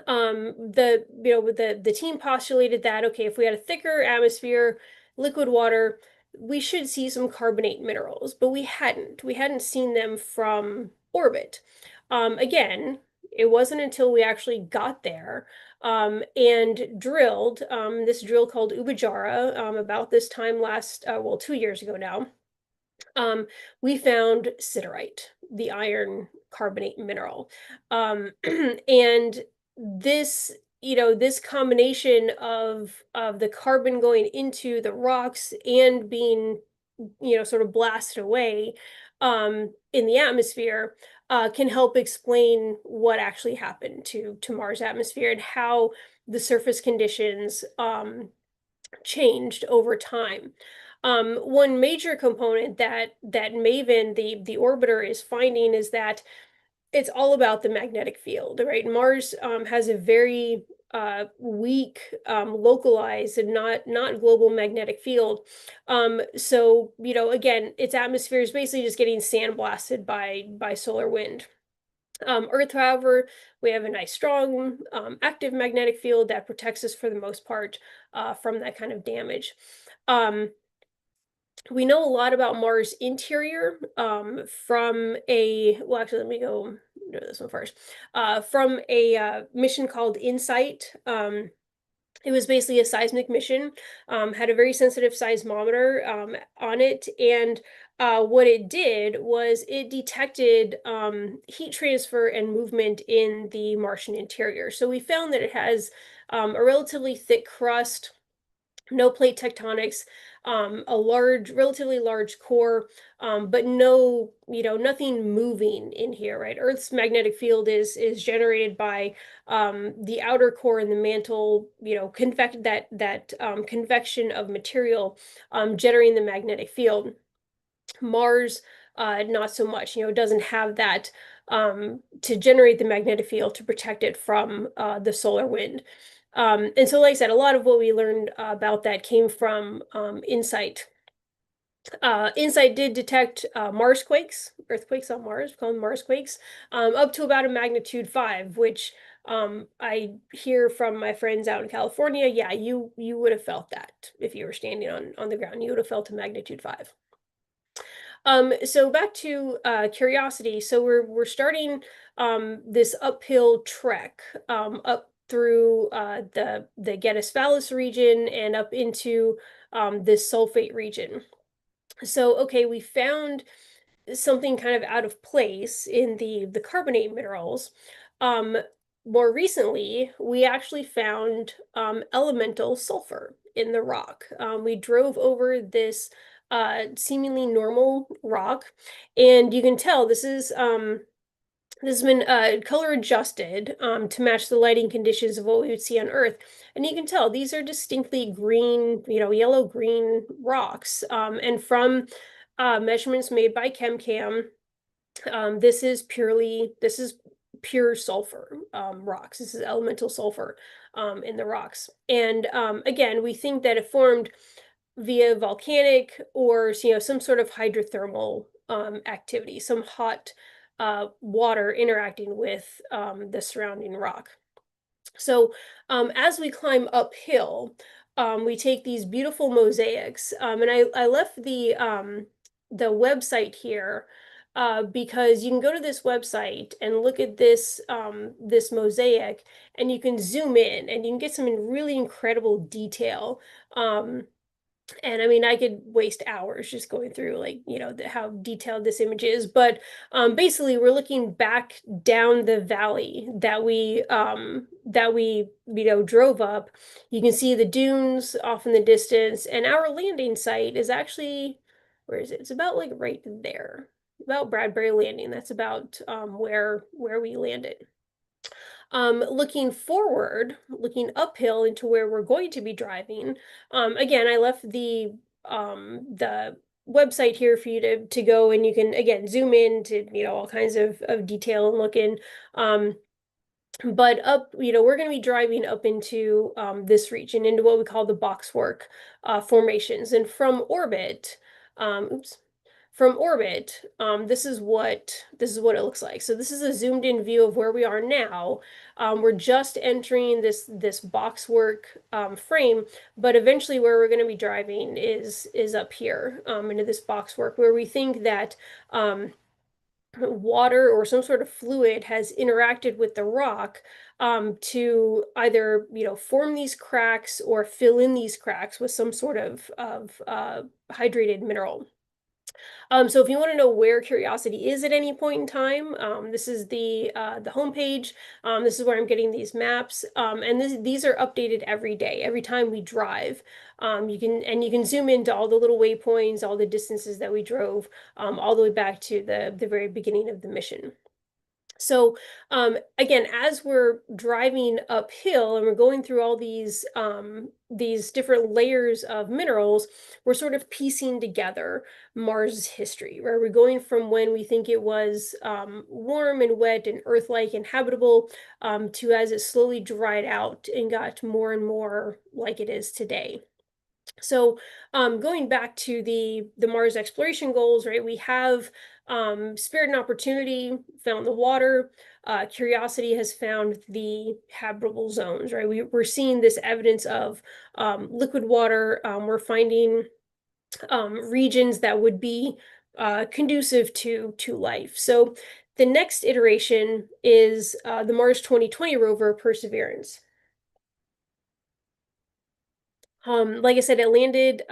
the team postulated that, okay, if we had a thicker atmosphere, liquid water, we should see some carbonate minerals, but we hadn't seen them from orbit. Again, it wasn't until we actually got there and drilled this drill called Ubajara about this time last, well, 2 years ago now. We found siderite, the iron carbonate mineral. And this combination of the carbon going into the rocks and being, sort of blasted away in the atmosphere can help explain what actually happened to Mars' atmosphere and how the surface conditions changed over time. One major component that Maven, the orbiter, is finding is that it's all about the magnetic field, right? Mars has a very weak, localized, and not global magnetic field. So again, its atmosphere is basically just getting sandblasted by solar wind. Earth, however, we have a nice, strong, active magnetic field that protects us for the most part from that kind of damage. We know a lot about Mars' interior from well, actually, let me go do this one first. From a mission called InSight. It was basically a seismic mission, had a very sensitive seismometer on it, and what it did was it detected heat transfer and movement in the Martian interior. So we found that it has a relatively thick crust, no plate tectonics, relatively large core, but nothing moving in here, right? Earth's magnetic field is generated by the outer core and the mantle, convection of material generating the magnetic field. Mars, not so much. It doesn't have that to generate the magnetic field to protect it from the solar wind. And so, like I said, a lot of what we learned about that came from InSight. InSight did detect Mars quakes, earthquakes on Mars, called Mars quakes, up to about a magnitude 5, which I hear from my friends out in California. Yeah, you would have felt that if you were standing on the ground. You would have felt a magnitude 5. So back to Curiosity. So we're starting this uphill trek up through the Geddes Vallis region and up into this sulfate region. So okay, we found something kind of out of place in the carbonate minerals. Um, More recently, we actually found elemental sulfur in the rock. We drove over this seemingly normal rock, and you can tell this has been color adjusted to match the lighting conditions of what we would see on Earth. And you can tell these are distinctly green, yellow-green rocks. And from measurements made by ChemCam, this is pure sulfur rocks. This is elemental sulfur in the rocks. And again, we think that it formed via volcanic or some sort of hydrothermal activity, some hot water interacting with the surrounding rock. So as we climb uphill, we take these beautiful mosaics, and I left website here, because you can go to this website and look at this this mosaic, and you can zoom in and you can get some really incredible detail. And I mean, I could waste hours just going through, like, how detailed this image is, but basically we're looking back down the valley that we drove up. You can see the dunes off in the distance, and our landing site is actually, where is it? It's about like right there, about Bradbury Landing. That's about where we landed. Looking forward, looking uphill into where we're going to be driving. Again, I left the website here for you to go, and you can again zoom in to all kinds of detail and look in. But up, we're going to be driving up into this region, into what we call the boxwork formations, and from orbit. Oops. From orbit, this is what it looks like. So this is a zoomed in view of where we are now. We're just entering this boxwork frame, but eventually where we're going to be driving is up here into this boxwork, where we think that water or some sort of fluid has interacted with the rock to either form these cracks or fill in these cracks with some sort of hydrated mineral. So if you want to know where Curiosity is at any point in time, this is the homepage. This is where I'm getting these maps, and these are updated every day, every time we drive. You can zoom into all the little waypoints, all the distances that we drove, all the way back to the very beginning of the mission. So again, as we're driving uphill and we're going through all these different layers of minerals, we're sort of piecing together Mars' history, where we're going from when we think it was warm and wet and Earth-like and habitable, to as it slowly dried out and got more and more like it is today. So going back to the Mars exploration goals, right, we have Spirit and Opportunity found the water. Curiosity has found the habitable zones, right? We're seeing this evidence of liquid water. We're finding regions that would be conducive to life. So the next iteration is the Mars 2020 rover Perseverance. Like I said, it landed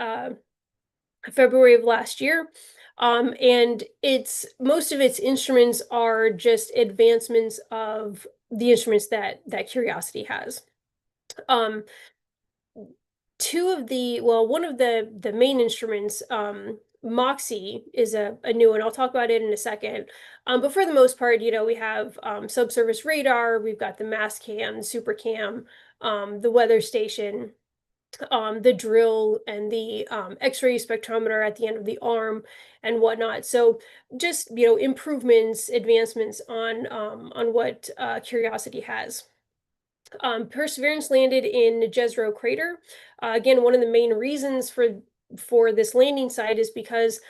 February of last year. And most of its instruments are just advancements of the instruments that Curiosity has. One of the main instruments, MOXIE, is a new one. I'll talk about it in a second. But for the most part, we have subsurface radar, we've got the Mastcam, SuperCam, the weather station, the drill, and the X-ray spectrometer at the end of the arm and whatnot. So just improvements, advancements on what Curiosity has. Perseverance landed in Jezero crater. Again, one of the main reasons for this landing site is because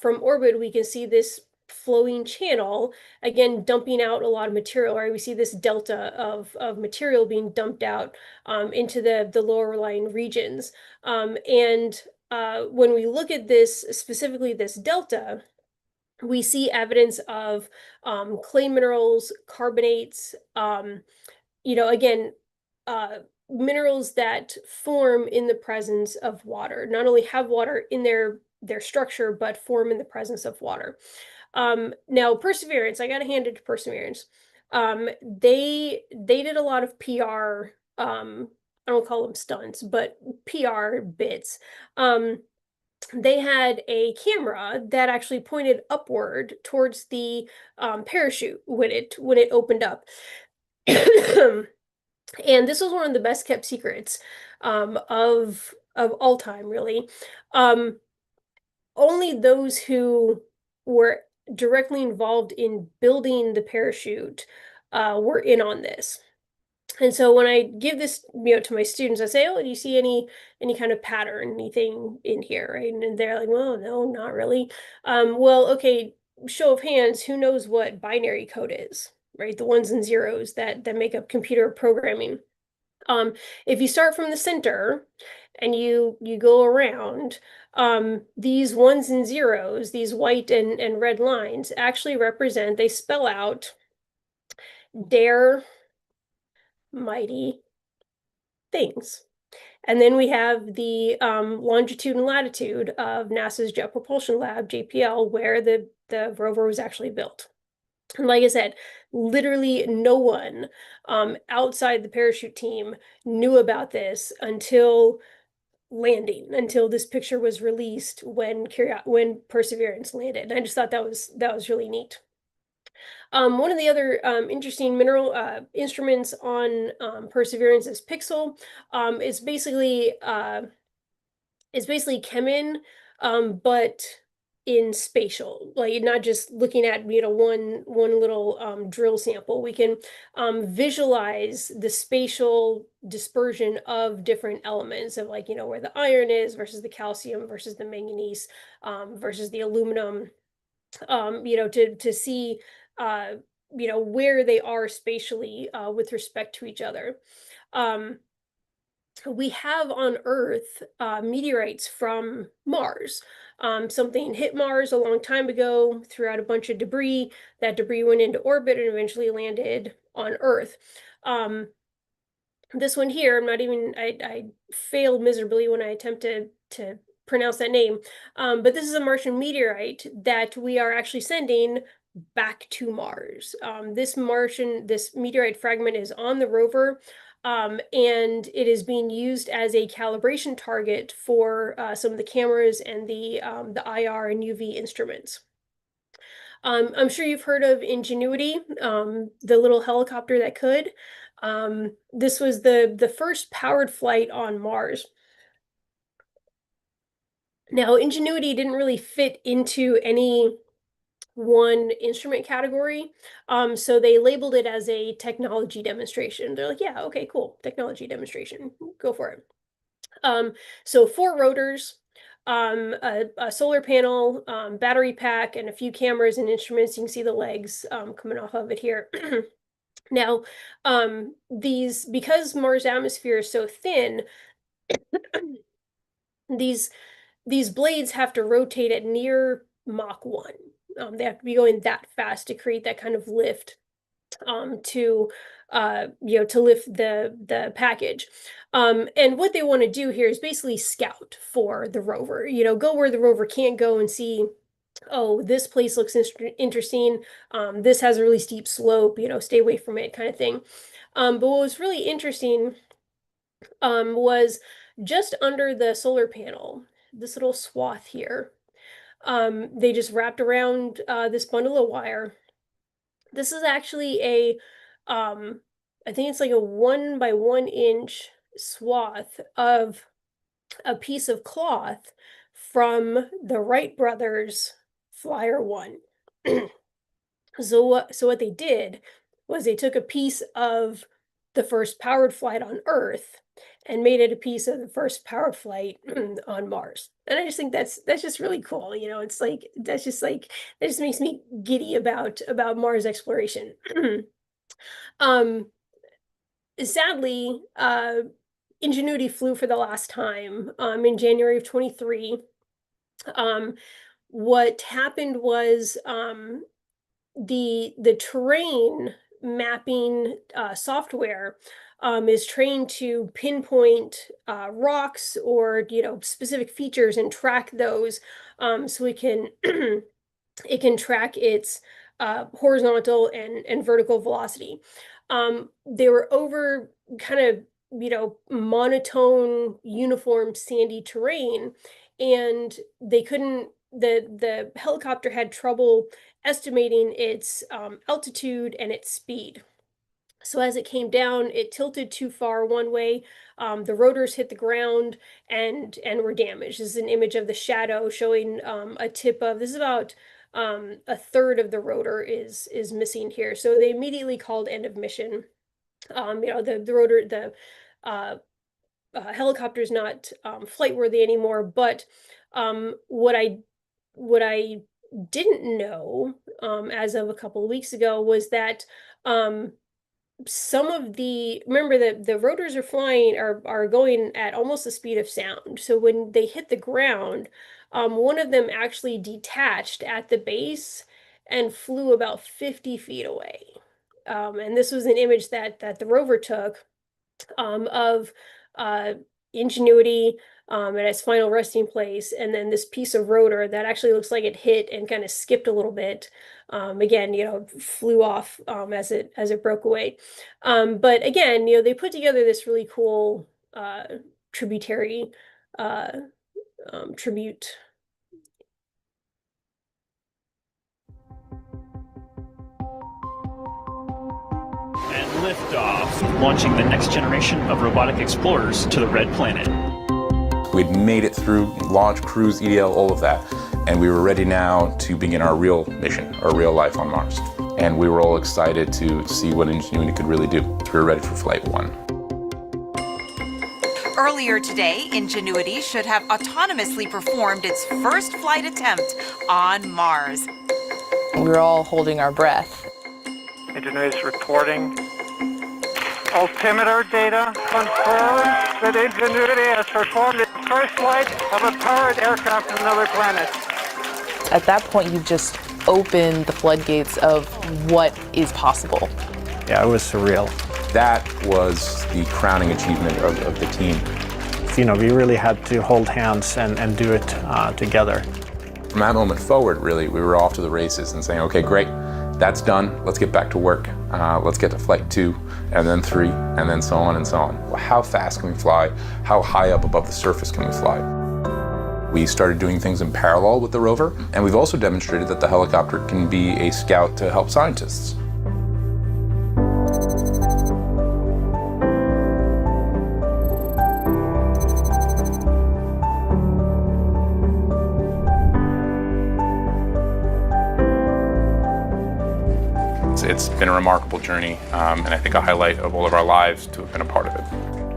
from orbit we can see this flowing channel, again dumping out a lot of material, right? We see this delta of material being dumped out into the lower lying regions. And when we look at this, specifically this delta, we see evidence of clay minerals, carbonates, again, minerals that form in the presence of water, not only have water in their structure, but form in the presence of water. Now, Perseverance, I got to hand it to Perseverance. They did a lot of PR, I don't call them stunts, but PR bits. They had a camera that actually pointed upward towards the parachute when it opened up. And this was one of the best kept secrets of all time, really. Only those who were directly involved in building the parachute were in on this. And so when I give this, to my students, I say, "Oh, do you see any kind of pattern, anything in here?" Right? And they're like, "Well, no, not really." Well, okay, show of hands, who knows what binary code is, right? The ones and zeros that make up computer programming. If you start from the center and you go around, these ones and zeros, these white and red lines actually represent, they spell out dare mighty things. And then we have the longitude and latitude of NASA's Jet Propulsion Lab, JPL, where the rover was actually built. And like I said, literally no one outside the parachute team knew about this until landing, until this picture was released when Perseverance landed. And I just thought that was really neat. One of the other interesting mineral instruments on Perseverance is Pixel. It's basically Chemin, but in spatial, like not just looking at one little drill sample. We can visualize the spatial dispersion of different elements of, like, where the iron is versus the calcium versus the manganese versus the aluminum, to see where they are spatially with respect to each other. We have on Earth meteorites from Mars. Something hit Mars a long time ago, threw out a bunch of debris. That debris went into orbit and eventually landed on Earth. This one here, I failed miserably when I attempted to pronounce that name. But this is a Martian meteorite that we are actually sending back to Mars. This meteorite fragment is on the rover, and it is being used as a calibration target for some of the cameras and the IR and UV instruments. I'm sure you've heard of Ingenuity, the little helicopter that could. This was the first powered flight on Mars. Now, Ingenuity didn't really fit into any one instrument category, so they labeled it as a technology demonstration. They're like, yeah, okay, cool, technology demonstration, go for it. So 4 rotors, a solar panel, battery pack, and a few cameras and instruments. You can see the legs coming off of it here. Now, because Mars' atmosphere is so thin, these blades have to rotate at near Mach 1. They have to be going that fast to create that kind of lift, to lift the package. And what they want to do here is basically scout for the rover, go where the rover can't go and see, oh, this place looks interesting. This has a really steep slope, stay away from it, kind of thing. But what was really interesting was just under the solar panel, this little swath here. They just wrapped around this bundle of wire. This is actually I think it's like a 1 by 1 inch swath of a piece of cloth from the Wright brothers Flyer 1. So what they did was they took a piece of the first powered flight on Earth and made it a piece of the first powered flight on Mars. And I just think that's just really cool. It's like that just makes me giddy about Mars exploration. Sadly, Ingenuity flew for the last time in January of 23. What happened was the terrain mapping software is trained to pinpoint rocks or specific features and track those, so it can track its horizontal and vertical velocity. They were over kind of monotone, uniform, sandy terrain, and they couldn't. The helicopter had trouble estimating its altitude and its speed. So as it came down, it tilted too far one way. The rotors hit the ground and were damaged. This is an image of the shadow showing a tip of, this is about a third of the rotor is missing here. So they immediately called end of mission. The rotor, the helicopter's not flight worthy anymore. But what I didn't know as of a couple of weeks ago was that some of remember that the rotors are going at almost the speed of sound. So when they hit the ground, one of them actually detached at the base and flew about 50 feet away. And this was an image that the rover took of uh, Ingenuity at its final resting place, and then this piece of rotor that actually looks like it hit and kind of skipped a little bit. Again, flew off as it broke away. But again, they put together this really cool tributary uh, tribute. And liftoff, launching the next generation of robotic explorers to the Red Planet. We'd made it through launch, cruise, EDL, all of that, and we were ready now to begin our real mission, our real life on Mars. And we were all excited to see what Ingenuity could really do. We were ready for Flight 1. Earlier today, Ingenuity should have autonomously performed its first flight attempt on Mars. We were all holding our breath. Ingenuity is reporting. Altimeter data confirms that Ingenuity has performed its first flight of a powered aircraft from another planet. At that point, you just open the floodgates of what is possible. Yeah, it was surreal. That was the crowning achievement of the team. We really had to hold hands and do it together. From that moment forward, really, we were off to the races and saying, okay, great, that's done, let's get back to work. Let's get to Flight 2, and then 3, and then so on and so on. Well, how fast can we fly? How high up above the surface can we fly? We started doing things in parallel with the rover, and we've also demonstrated that the helicopter can be a scout to help scientists. It's been a remarkable journey, and I think a highlight of all of our lives to have been a part of it.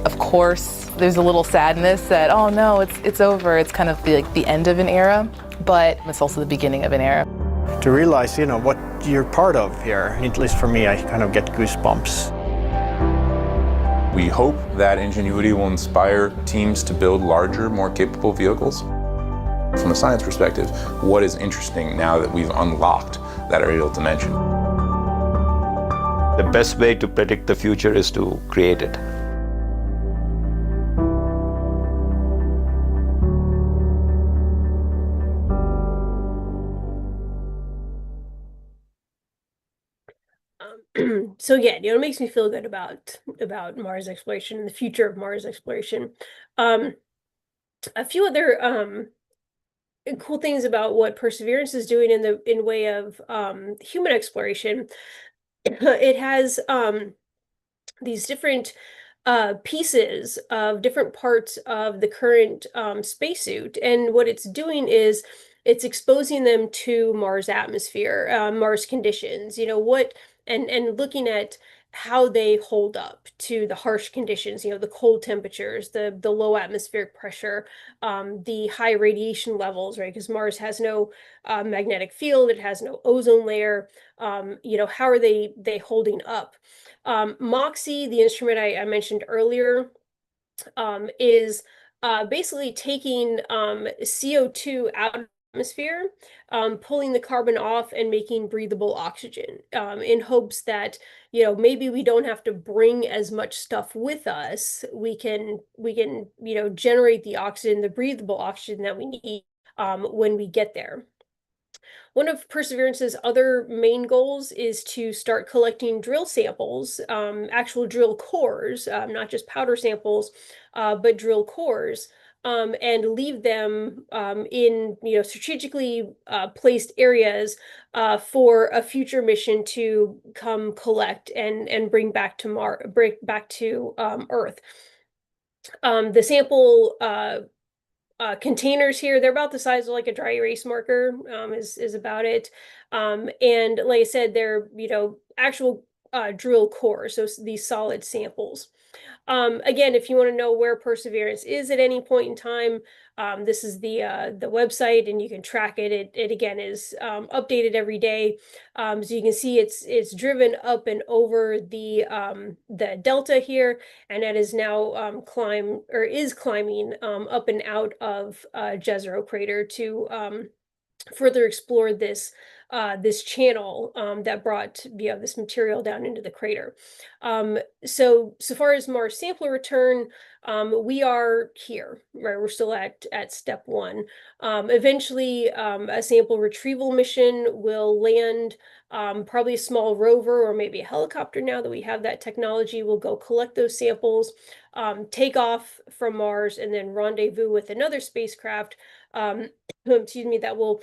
Of course, there's a little sadness that, oh no, it's over. It's kind of the end of an era, but it's also the beginning of an era. To realize, what you're part of here, at least for me, I kind of get goosebumps. We hope that Ingenuity will inspire teams to build larger, more capable vehicles. From a science perspective, what is interesting now that we've unlocked that aerial dimension? The best way to predict the future is to create it. So again, it makes me feel good about Mars exploration and the future of Mars exploration. A few other cool things about what Perseverance is doing in way of human exploration. It has these different pieces of different parts of the current spacesuit, and what it's doing is it's exposing them to Mars atmosphere, Mars conditions. And looking at how they hold up to the harsh conditions, the cold temperatures, the low atmospheric pressure, the high radiation levels, right? Because Mars has no magnetic field, it has no ozone layer. How are they holding up? MOXIE, the instrument I mentioned earlier, is basically taking CO2 out of the atmosphere, pulling the carbon off and making breathable oxygen, in hopes that maybe we don't have to bring as much stuff with us. We can generate the oxygen, the breathable oxygen that we need when we get there. One of Perseverance's other main goals is to start collecting drill samples, actual drill cores, not just powder samples, but drill cores, and leave them in strategically placed areas for a future mission to come collect and bring back to Earth. The sample containers here, they're about the size of like a dry erase marker, is about it. And like I said, they're actual drill cores, so these solid samples. Again, if you want to know where Perseverance is at any point in time, this is the website, and you can track it. It again is updated every day, so you can see it's driven up and over the delta here, and it is now is climbing up and out of Jezero crater to further explore this channel that brought this material down into the crater. So far as Mars sampler return, we are here, right? We're still at step one. Eventually, a sample retrieval mission will land. Probably a small rover or maybe a helicopter, now that we have that technology, will go collect those samples, take off from Mars, and then rendezvous with another spacecraft, excuse me, that will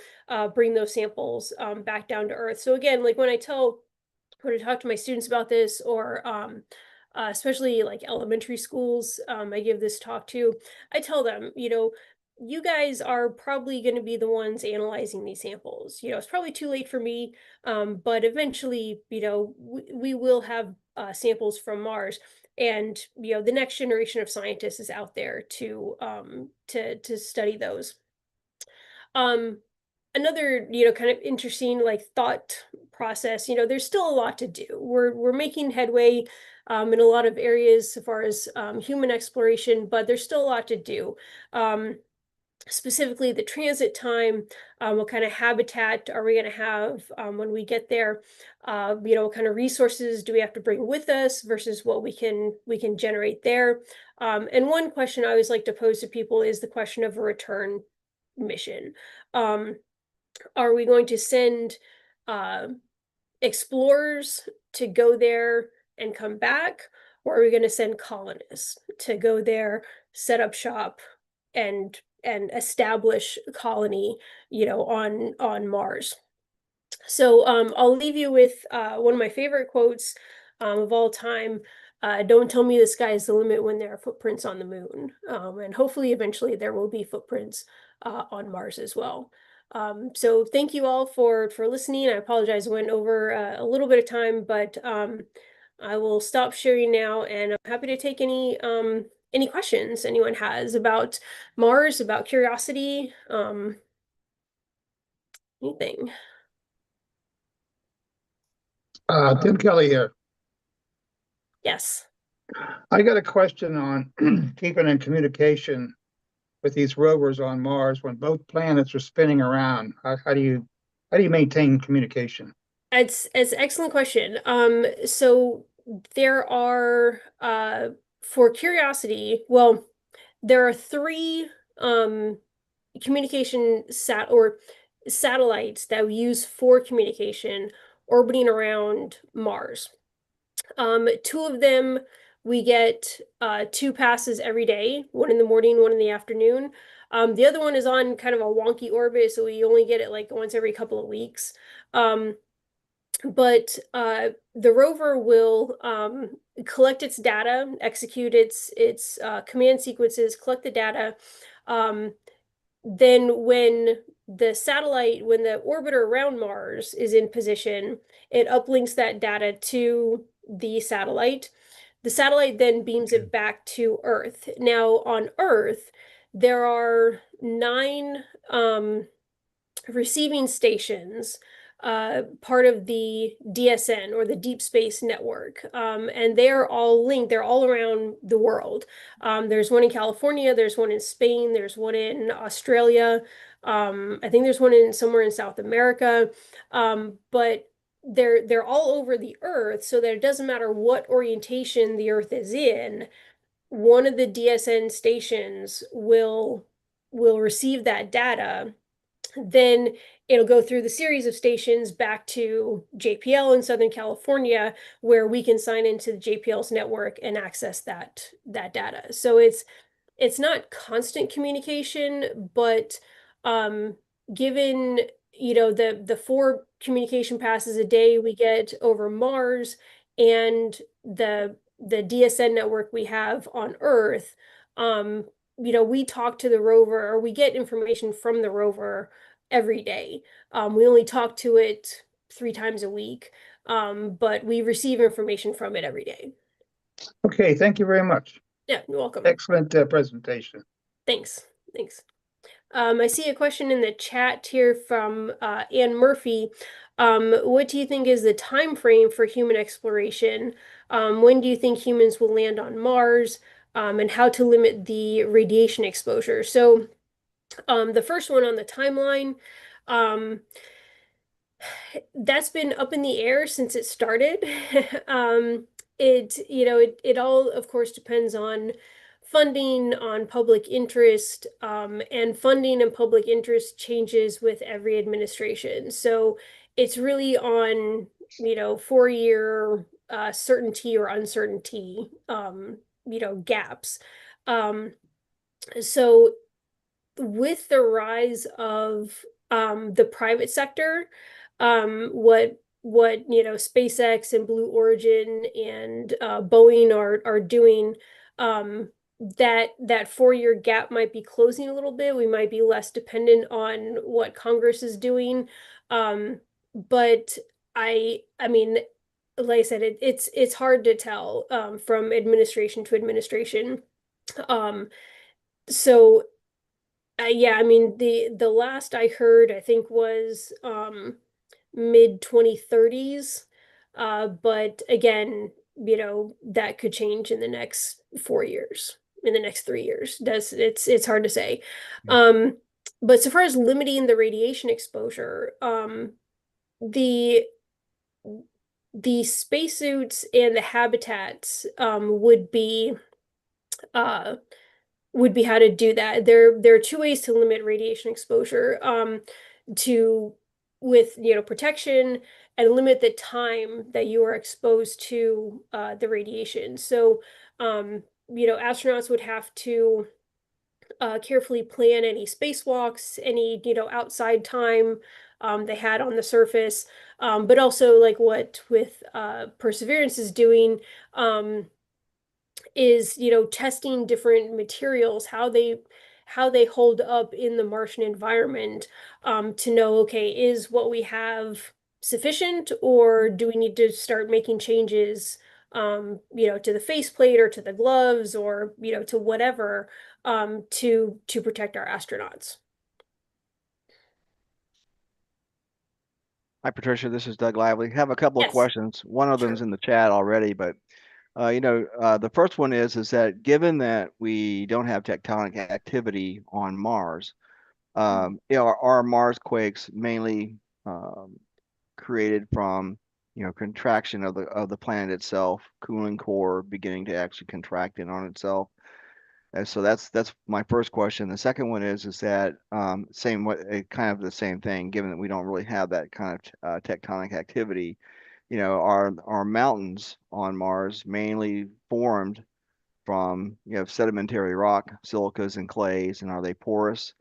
bring those samples back down to Earth. So again, like when I talk to my students about this, or especially like elementary schools, I give this talk to, I tell them, you guys are probably going to be the ones analyzing these samples. It's probably too late for me, but eventually, we will have samples from Mars, and the next generation of scientists is out there to study those. Another, kind of interesting like thought process, there's still a lot to do. We're making headway in a lot of areas as far as human exploration, but there's still a lot to do. Specifically the transit time, what kind of habitat are we going to have when we get there? What kind of resources do we have to bring with us versus what we can generate there? And one question I always like to pose to people is the question of a return mission. Are we going to send explorers to go there and come back, or are we going to send colonists to go there, set up shop, and establish a colony, on Mars? So I'll leave you with one of my favorite quotes of all time. Don't tell me the sky is the limit when there are footprints on the moon. And hopefully eventually there will be footprints on Mars as well. So thank you all for listening. I apologize I went over a little bit of time, but I will stop sharing now, and I'm happy to take any questions anyone has about Mars, about curiosity, anything. Tim Kelly here. Yes. I got a question on keeping in communication with these rovers on Mars when both planets are spinning around. How do you maintain communication? It's an excellent question. So there are for curiosity, well, there are three communication satellites that we use for communication orbiting around Mars. Two of them, we get 2 passes every day, one in the morning, one in the afternoon. The other one is on kind of a wonky orbit, so we only get it like once every couple of weeks. But the rover will collect its data, execute its command sequences, collect the data. Then when the orbiter around Mars is in position, it uplinks that data to the satellite. The satellite then beams it back to Earth. Now on Earth, there are 9 receiving stations, part of the DSN, or the Deep Space Network, and they're all linked. They're all around the world. There's one in California, there's one in Spain, there's one in Australia. I think there's one in somewhere in South America, but they're all over the Earth, so that it doesn't matter what orientation the Earth is in. One of the DSN stations will receive that data. Then it'll go through the series of stations back to JPL in Southern California, where we can sign into the JPL's network and access that data. So it's not constant communication, but given the 4 communication passes a day we get over Mars, and the DSN network we have on Earth, we talk to the rover, or we get information from the rover every day. We only talk to it 3 times a week, but we receive information from it every day. Okay, thank you very much. Yeah, you're welcome. Excellent presentation. Thanks. Thanks. I see a question in the chat here from Ann Murphy. What do you think is the time frame for human exploration? When do you think humans will land on Mars? And how to limit the radiation exposure? So, the first one on the timeline, um, that's been up in the air since it started. It all, of course, depends on funding, on public interest, and funding and public interest changes with every administration. So it's really on, 4-year certainty or uncertainty, gaps. Um, so with the rise of the private sector, what SpaceX and Blue Origin and Boeing are doing, that 4-year gap might be closing a little bit. We might be less dependent on what Congress is doing, but I mean, like I said, it's hard to tell from administration to administration. Um, so yeah, I mean the last I heard I think was mid 2030s. But again, that could change in the next 4 years, in the next 3 years. Does it's hard to say. But so far as limiting the radiation exposure, the the spacesuits and the habitats would be how to do that. There are two ways to limit radiation exposure. To with protection and limit the time that you are exposed to the radiation. So astronauts would have to carefully plan any spacewalks, any outside time they had on the surface, but also like what with Perseverance is doing. Is testing different materials, how they hold up in the Martian environment, to know, okay, is what we have sufficient, or do we need to start making changes, to the faceplate or to the gloves, or to whatever, to protect our astronauts. Hi, Patricia. This is Doug Lively. I have a couple of Yes. questions. One of them's in the chat already, but the first one is that given that we don't have tectonic activity on Mars, are Mars quakes mainly created from contraction of the planet itself, cooling core beginning to actually contract in on itself? And so that's my first question. The second one is that kind of the same thing, given that we don't really have that kind of tectonic activity. Are mountains on Mars mainly formed from sedimentary rock, silicas and clays, and are they porous?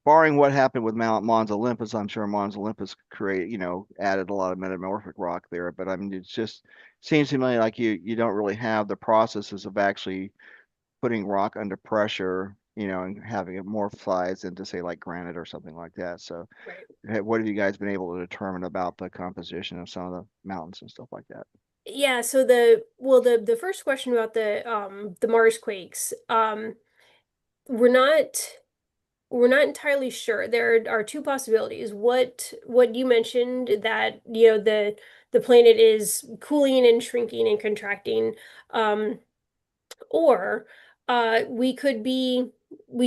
Barring what happened with Mons Olympus, I'm sure Mons Olympus added a lot of metamorphic rock there. But I mean, it just seems to me like you don't really have the processes of actually putting rock under pressure, and having it morphize into, say, like granite or something like that. So what have you guys been able to determine about the composition of some of the mountains and stuff like that? Yeah, so the first question about the Mars quakes, we're not entirely sure. There are two possibilities. What you mentioned, that the planet is cooling and shrinking and contracting, or we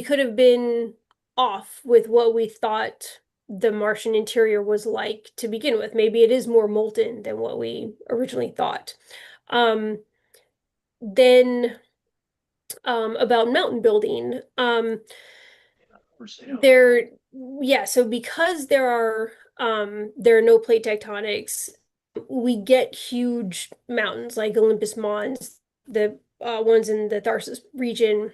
could have been off with what we thought the Martian interior was like to begin with. Maybe it is more molten than what we originally thought. Then about mountain building, so because there are no plate tectonics, we get huge mountains like Olympus Mons, the ones in the Tharsis region,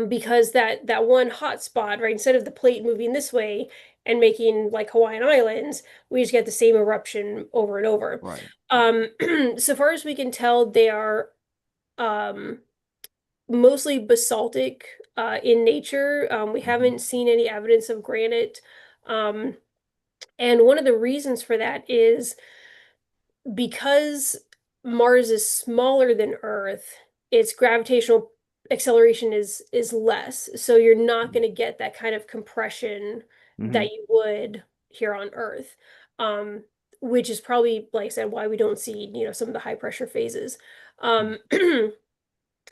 because that one hot spot, right, instead of the plate moving this way and making like Hawaiian Islands, we just get the same eruption over and over. Right. So far as we can tell, they are mostly basaltic in nature. We haven't seen any evidence of granite. And one of the reasons for that is because Mars is smaller than Earth, its gravitational acceleration is less. So you're not going to get that kind of compression Mm-hmm. that you would here on Earth. Um, which is probably, like I said, why we don't see, some of the high pressure phases.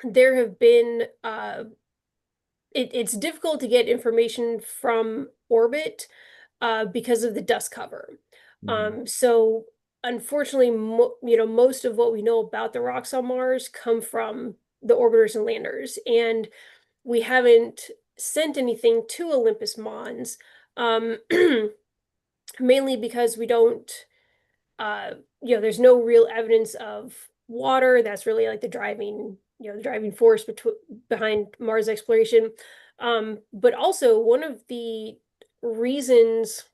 There have been it's difficult to get information from orbit because of the dust cover. So unfortunately, most of what we know about the rocks on Mars come from the orbiters and landers, and we haven't sent anything to Olympus Mons, um, mainly because we don't, uh, there's no real evidence of water. That's really like the driving force behind Mars exploration. But also one of the reasons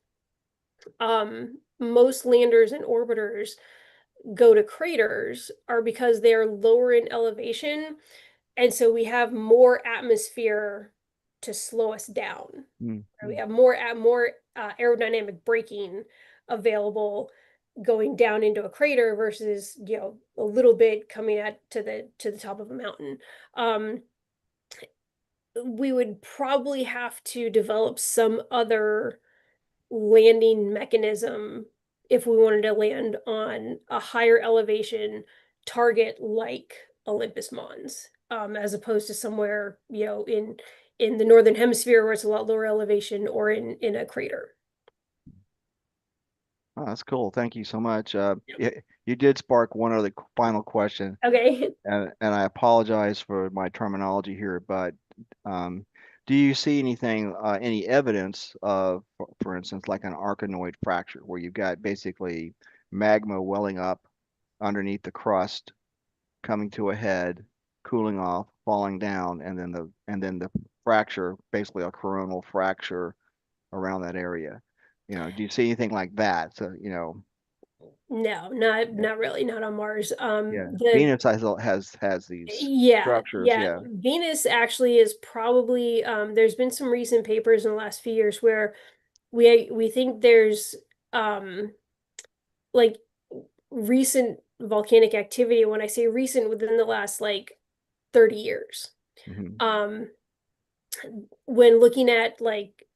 most landers and orbiters go to craters are because they're lower in elevation, and so we have more atmosphere to slow us down. We have more aerodynamic braking available going down into a crater versus a little bit coming to the top of a mountain. We would probably have to develop some other landing mechanism if we wanted to land on a higher elevation target like Olympus Mons, as opposed to somewhere, in the northern hemisphere where it's a lot lower elevation or in a crater. Oh, that's cool. Thank you so much. You did spark one other final question, Okay. and I apologize for my terminology here, but do you see anything, any evidence of, for instance, like an arachnoid fracture, where you've got basically magma welling up underneath the crust, coming to a head, cooling off, falling down, and then the fracture, basically a coronal fracture around that area? Do you see anything like that? So, No, yeah, not really, not on Mars. yeah. The Venus has these Yeah, structures. yeah. Yeah. Venus actually is probably there's been some recent papers in the last few years where we think there's um like recent volcanic activity. When I say recent, within the last like 30 years. Hmm. Um when looking at like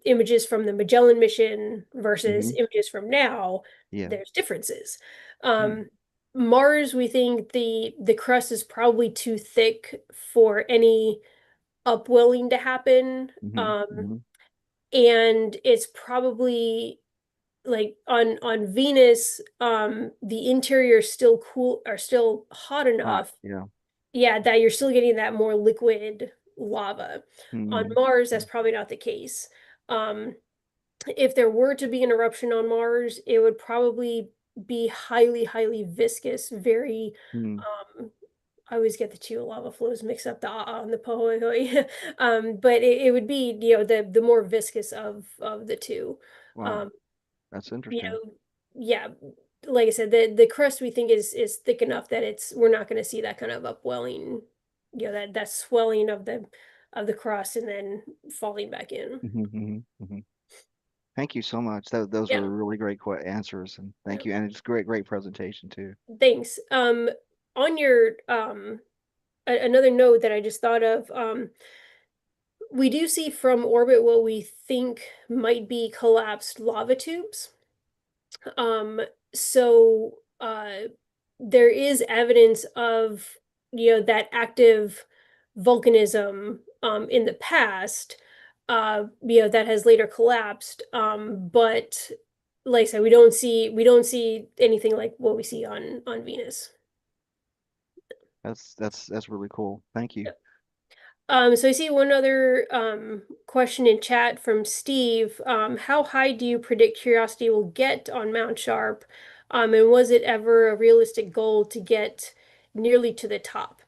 images from the Magellan mission versus Hmm. images from now, Yeah. there's differences. Hmm. Mars, we think the crust is probably too thick for any upwelling to happen. Hmm. Hmm. And it's probably like on Venus, the interior is still cool or still hot Hot. enough, Yeah. yeah, that you're still getting that more liquid lava. On Hmm. Mars, that's probably not the case. Um, if there were to be an eruption on Mars, it would probably be highly, highly viscous, very, Hmm. um, I always get the two lava flows mixed up, the and the Pohoi. But it would be, the more viscous of the two. Wow. Um, That's you interesting. know, yeah, like I said, the crust we think is thick enough that we're not going to see that kind of upwelling, that swelling of the crust and then falling back in. Hmm. Hmm. Hmm. Thank you so much. Those Yeah, were really great answers, and yeah. thank you. And it's great presentation too. Thanks. On your another note that I just thought of, we do see from orbit what we think might be collapsed lava tubes. Um, so there is evidence of, that active volcanism in the past, that has later collapsed. But like I said, we don't see anything like what we see on Venus. That's really cool. Thank you. So I see one other question in chat from Steve. How high do you predict Curiosity will get on Mount Sharp? And was it ever a realistic goal to get nearly to the top?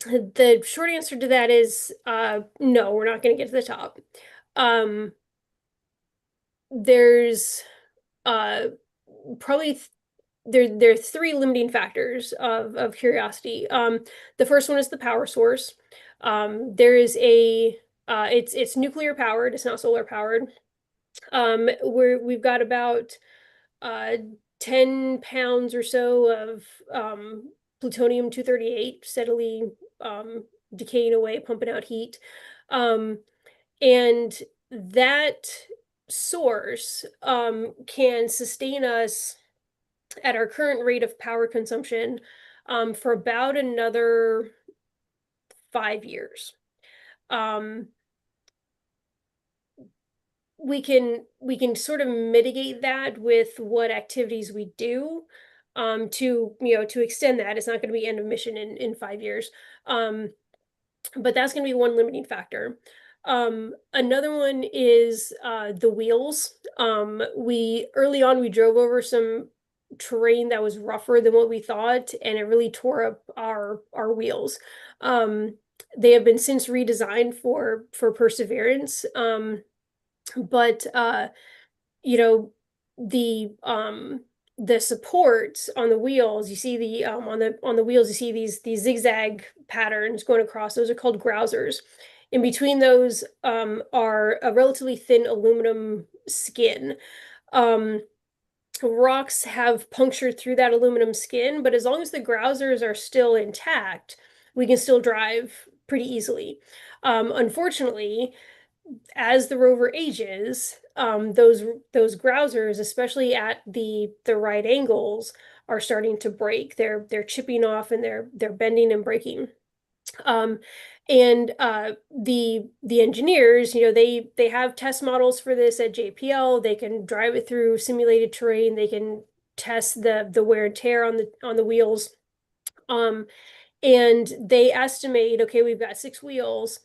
The short answer to that is no, we're not going to get to the top. Um, there's probably there are three limiting factors of Curiosity. The first one is the power source. There is it's nuclear powered. It's not solar powered. We've got about uh 10 pounds or so of plutonium-238 steadily decaying away, pumping out heat. And that source can sustain us at our current rate of power consumption for about another 5 years. We can sort of mitigate that with what activities we do to extend that. It's not going to be end of mission in 5 years. But that's going to be one limiting factor. Another one is the wheels. We early on we drove over some terrain that was rougher than what we thought, and it really tore up our wheels. They have been since redesigned for perseverance. But you know, the supports on the wheels, you see the on the wheels, you see these zigzag patterns going across. Those are called grousers. In between those are a relatively thin aluminum skin. Rocks have punctured through that aluminum skin, but as long as the grousers are still intact, we can still drive pretty easily. Unfortunately, as the rover ages, those grousers, especially at the right angles, are starting to break. They're chipping off and they're bending and breaking. The engineers, they have test models for this at JPL. They can drive it through simulated terrain. They can test the wear and tear on the wheels. And they estimate, okay, we've got 6 wheels.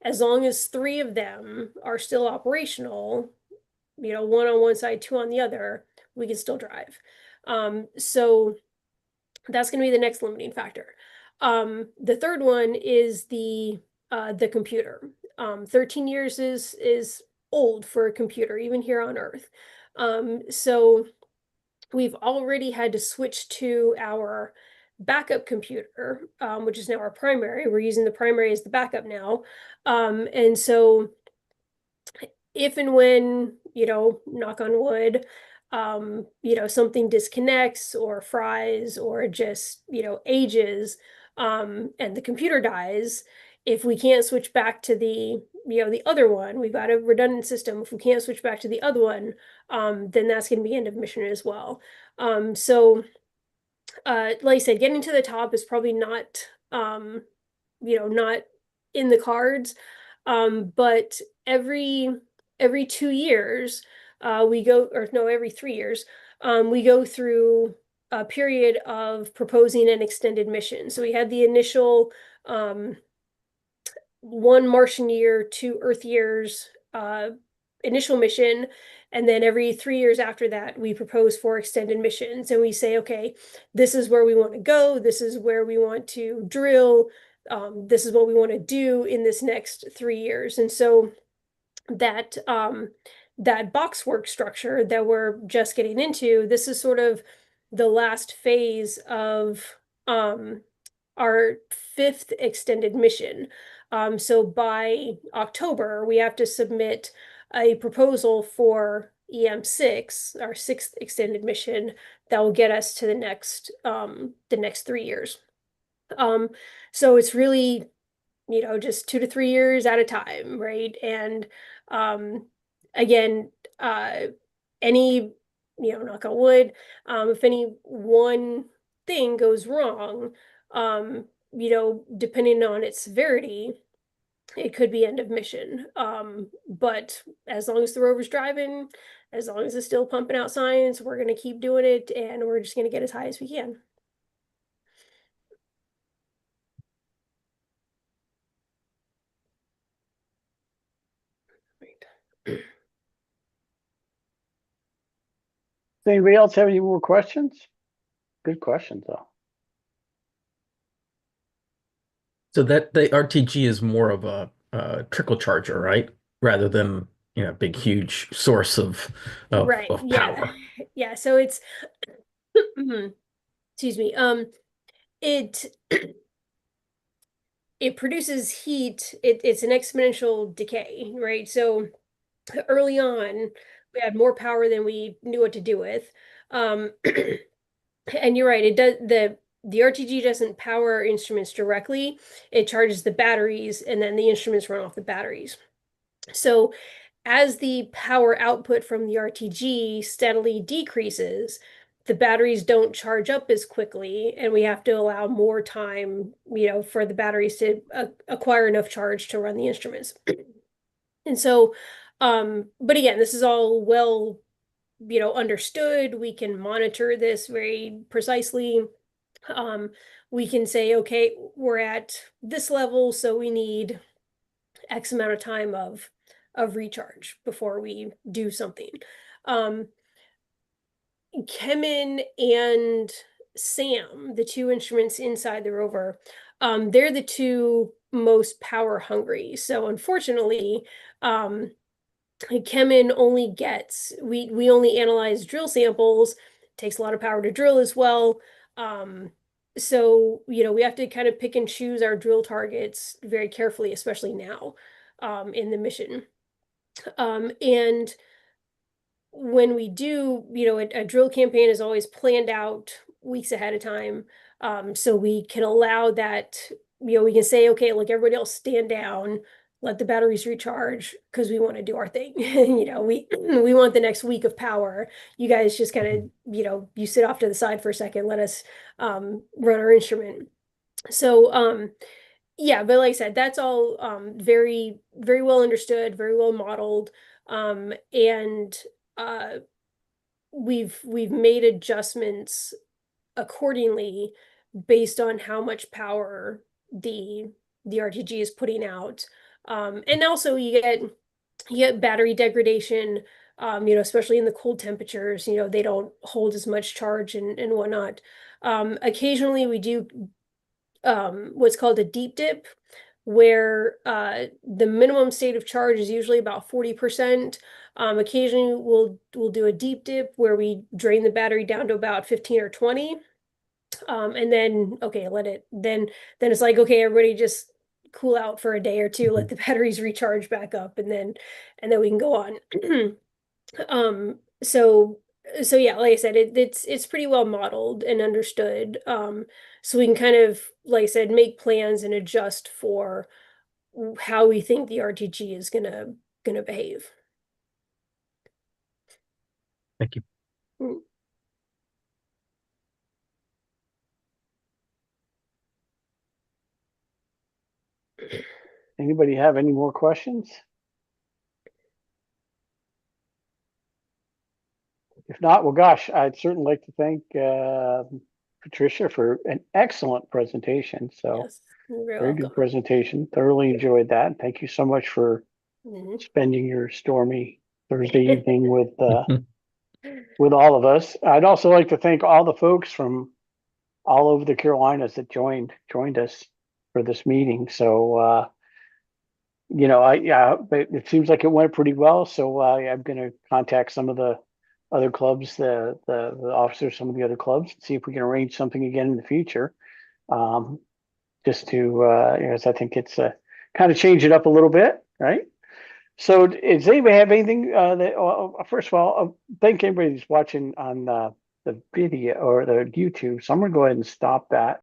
As long as 3 of them are still operational, 1 on one side, 2 on the other, we can still drive. So that's going to be the next limiting factor. The third one is the computer. 13 years is old for a computer, even here on Earth. So we've already had to switch to our backup computer, which is now our primary. We're using the primary as the backup now. And so if and when, knock on wood, something disconnects or fries or just, ages, and the computer dies, if we can't switch back to the other one, we've got a redundant system. If we can't switch back to the other one, then that's going to be end of mission as well. So like I said, getting to the top is probably not, not in the cards. But every 2 years, every 3 years, we go through a period of proposing an extended mission. So we had the initial 1 Martian year, 2 Earth years initial mission, and then every 3 years after that, we propose for extended missions, and we say, okay, this is where we want to go, this is where we want to drill, this is what we want to do in this next 3 years. And so that that boxwork structure that we're just getting into, this is sort of the last phase of our 5th extended mission. So by October, we have to submit a proposal for EM6, our 6th extended mission, that will get us to the next 3 years. So it's really, just 2 to 3 years at a time, right? And again, any, knock on wood, if any one thing goes wrong, depending on its severity, it could be end of mission. But as long as the rover's driving, as long as it's still pumping out science, we're going to keep doing it, and we're just going to get as high as we can. Does anybody else have any more questions? Good questions, though. So that the RTG is more of a trickle charger, right? Rather than, big, huge source of Right. Yeah. power. Yeah. So it's, excuse me. It it produces heat. It's an exponential decay, right? So early on, we had more power than we knew what to do with. Um, and you're right, it does the RTG doesn't power our instruments directly. It charges the batteries and then the instruments run off the batteries. So as the power output from the RTG steadily decreases, the batteries don't charge up as quickly, and we have to allow more time, for the batteries to acquire enough charge to run the instruments. And so, but again, this is all well, understood. We can monitor this very precisely. Um, we can say, okay, we're at this level, so we need X amount of time of recharge before we do something. Kemin and SAM, the two instruments inside the rover, they're the two most power hungry. So unfortunately, Kemin only gets we only analyze drill samples. It takes a lot of power to drill as well. So we have to kind of pick and choose our drill targets very carefully, especially now in the mission. And when we do, a drill campaign is always planned out weeks ahead of time. So we can allow that, we can say, okay, look, everybody else stand down, let the batteries recharge because we want to do our thing. We want the next week of power. You guys just kind of, you sit off to the side for a second, let us run our instrument. So yeah, but like I said, that's all very, very well understood, very well modeled. And we've made adjustments accordingly based on how much power the RTG is putting out. And also you get battery degradation, especially in the cold temperatures, they don't hold as much charge and whatnot. Occasionally we do what's called a deep dip, where the minimum state of charge is usually about 40%. Occasionally we'll do a deep dip where we drain the battery down to about 15 or 20. And then okay, then it's like, okay, everybody just cool out for a day or two, let the batteries recharge back up, and then we can go on. So yeah, like I said, it's pretty well modeled and understood. So we can kind of, like I said, make plans and adjust for how we think the RTG is gonna behave. Thank you. Mm. Anybody have any more questions? If not, well, gosh, I'd certainly like to thank Patricia for an excellent presentation. So Yes, you're very very good welcome. presentation. Thoroughly enjoyed that. Thank you so much for Mhm. spending your stormy Thursday evening with all of us. I'd also like to thank all the folks from all over the Carolinas that joined us for this meeting. So but it seems like it went pretty well. So I'm going to contact some of the other clubs, the officers, some of the other clubs, and see if we can arrange something again in the future. Just to, as I think it's kind of change it up a little bit, right? So does anybody have anything first of all, thank anybody who's watching on the video or the YouTube. So I'm going to go ahead and stop that.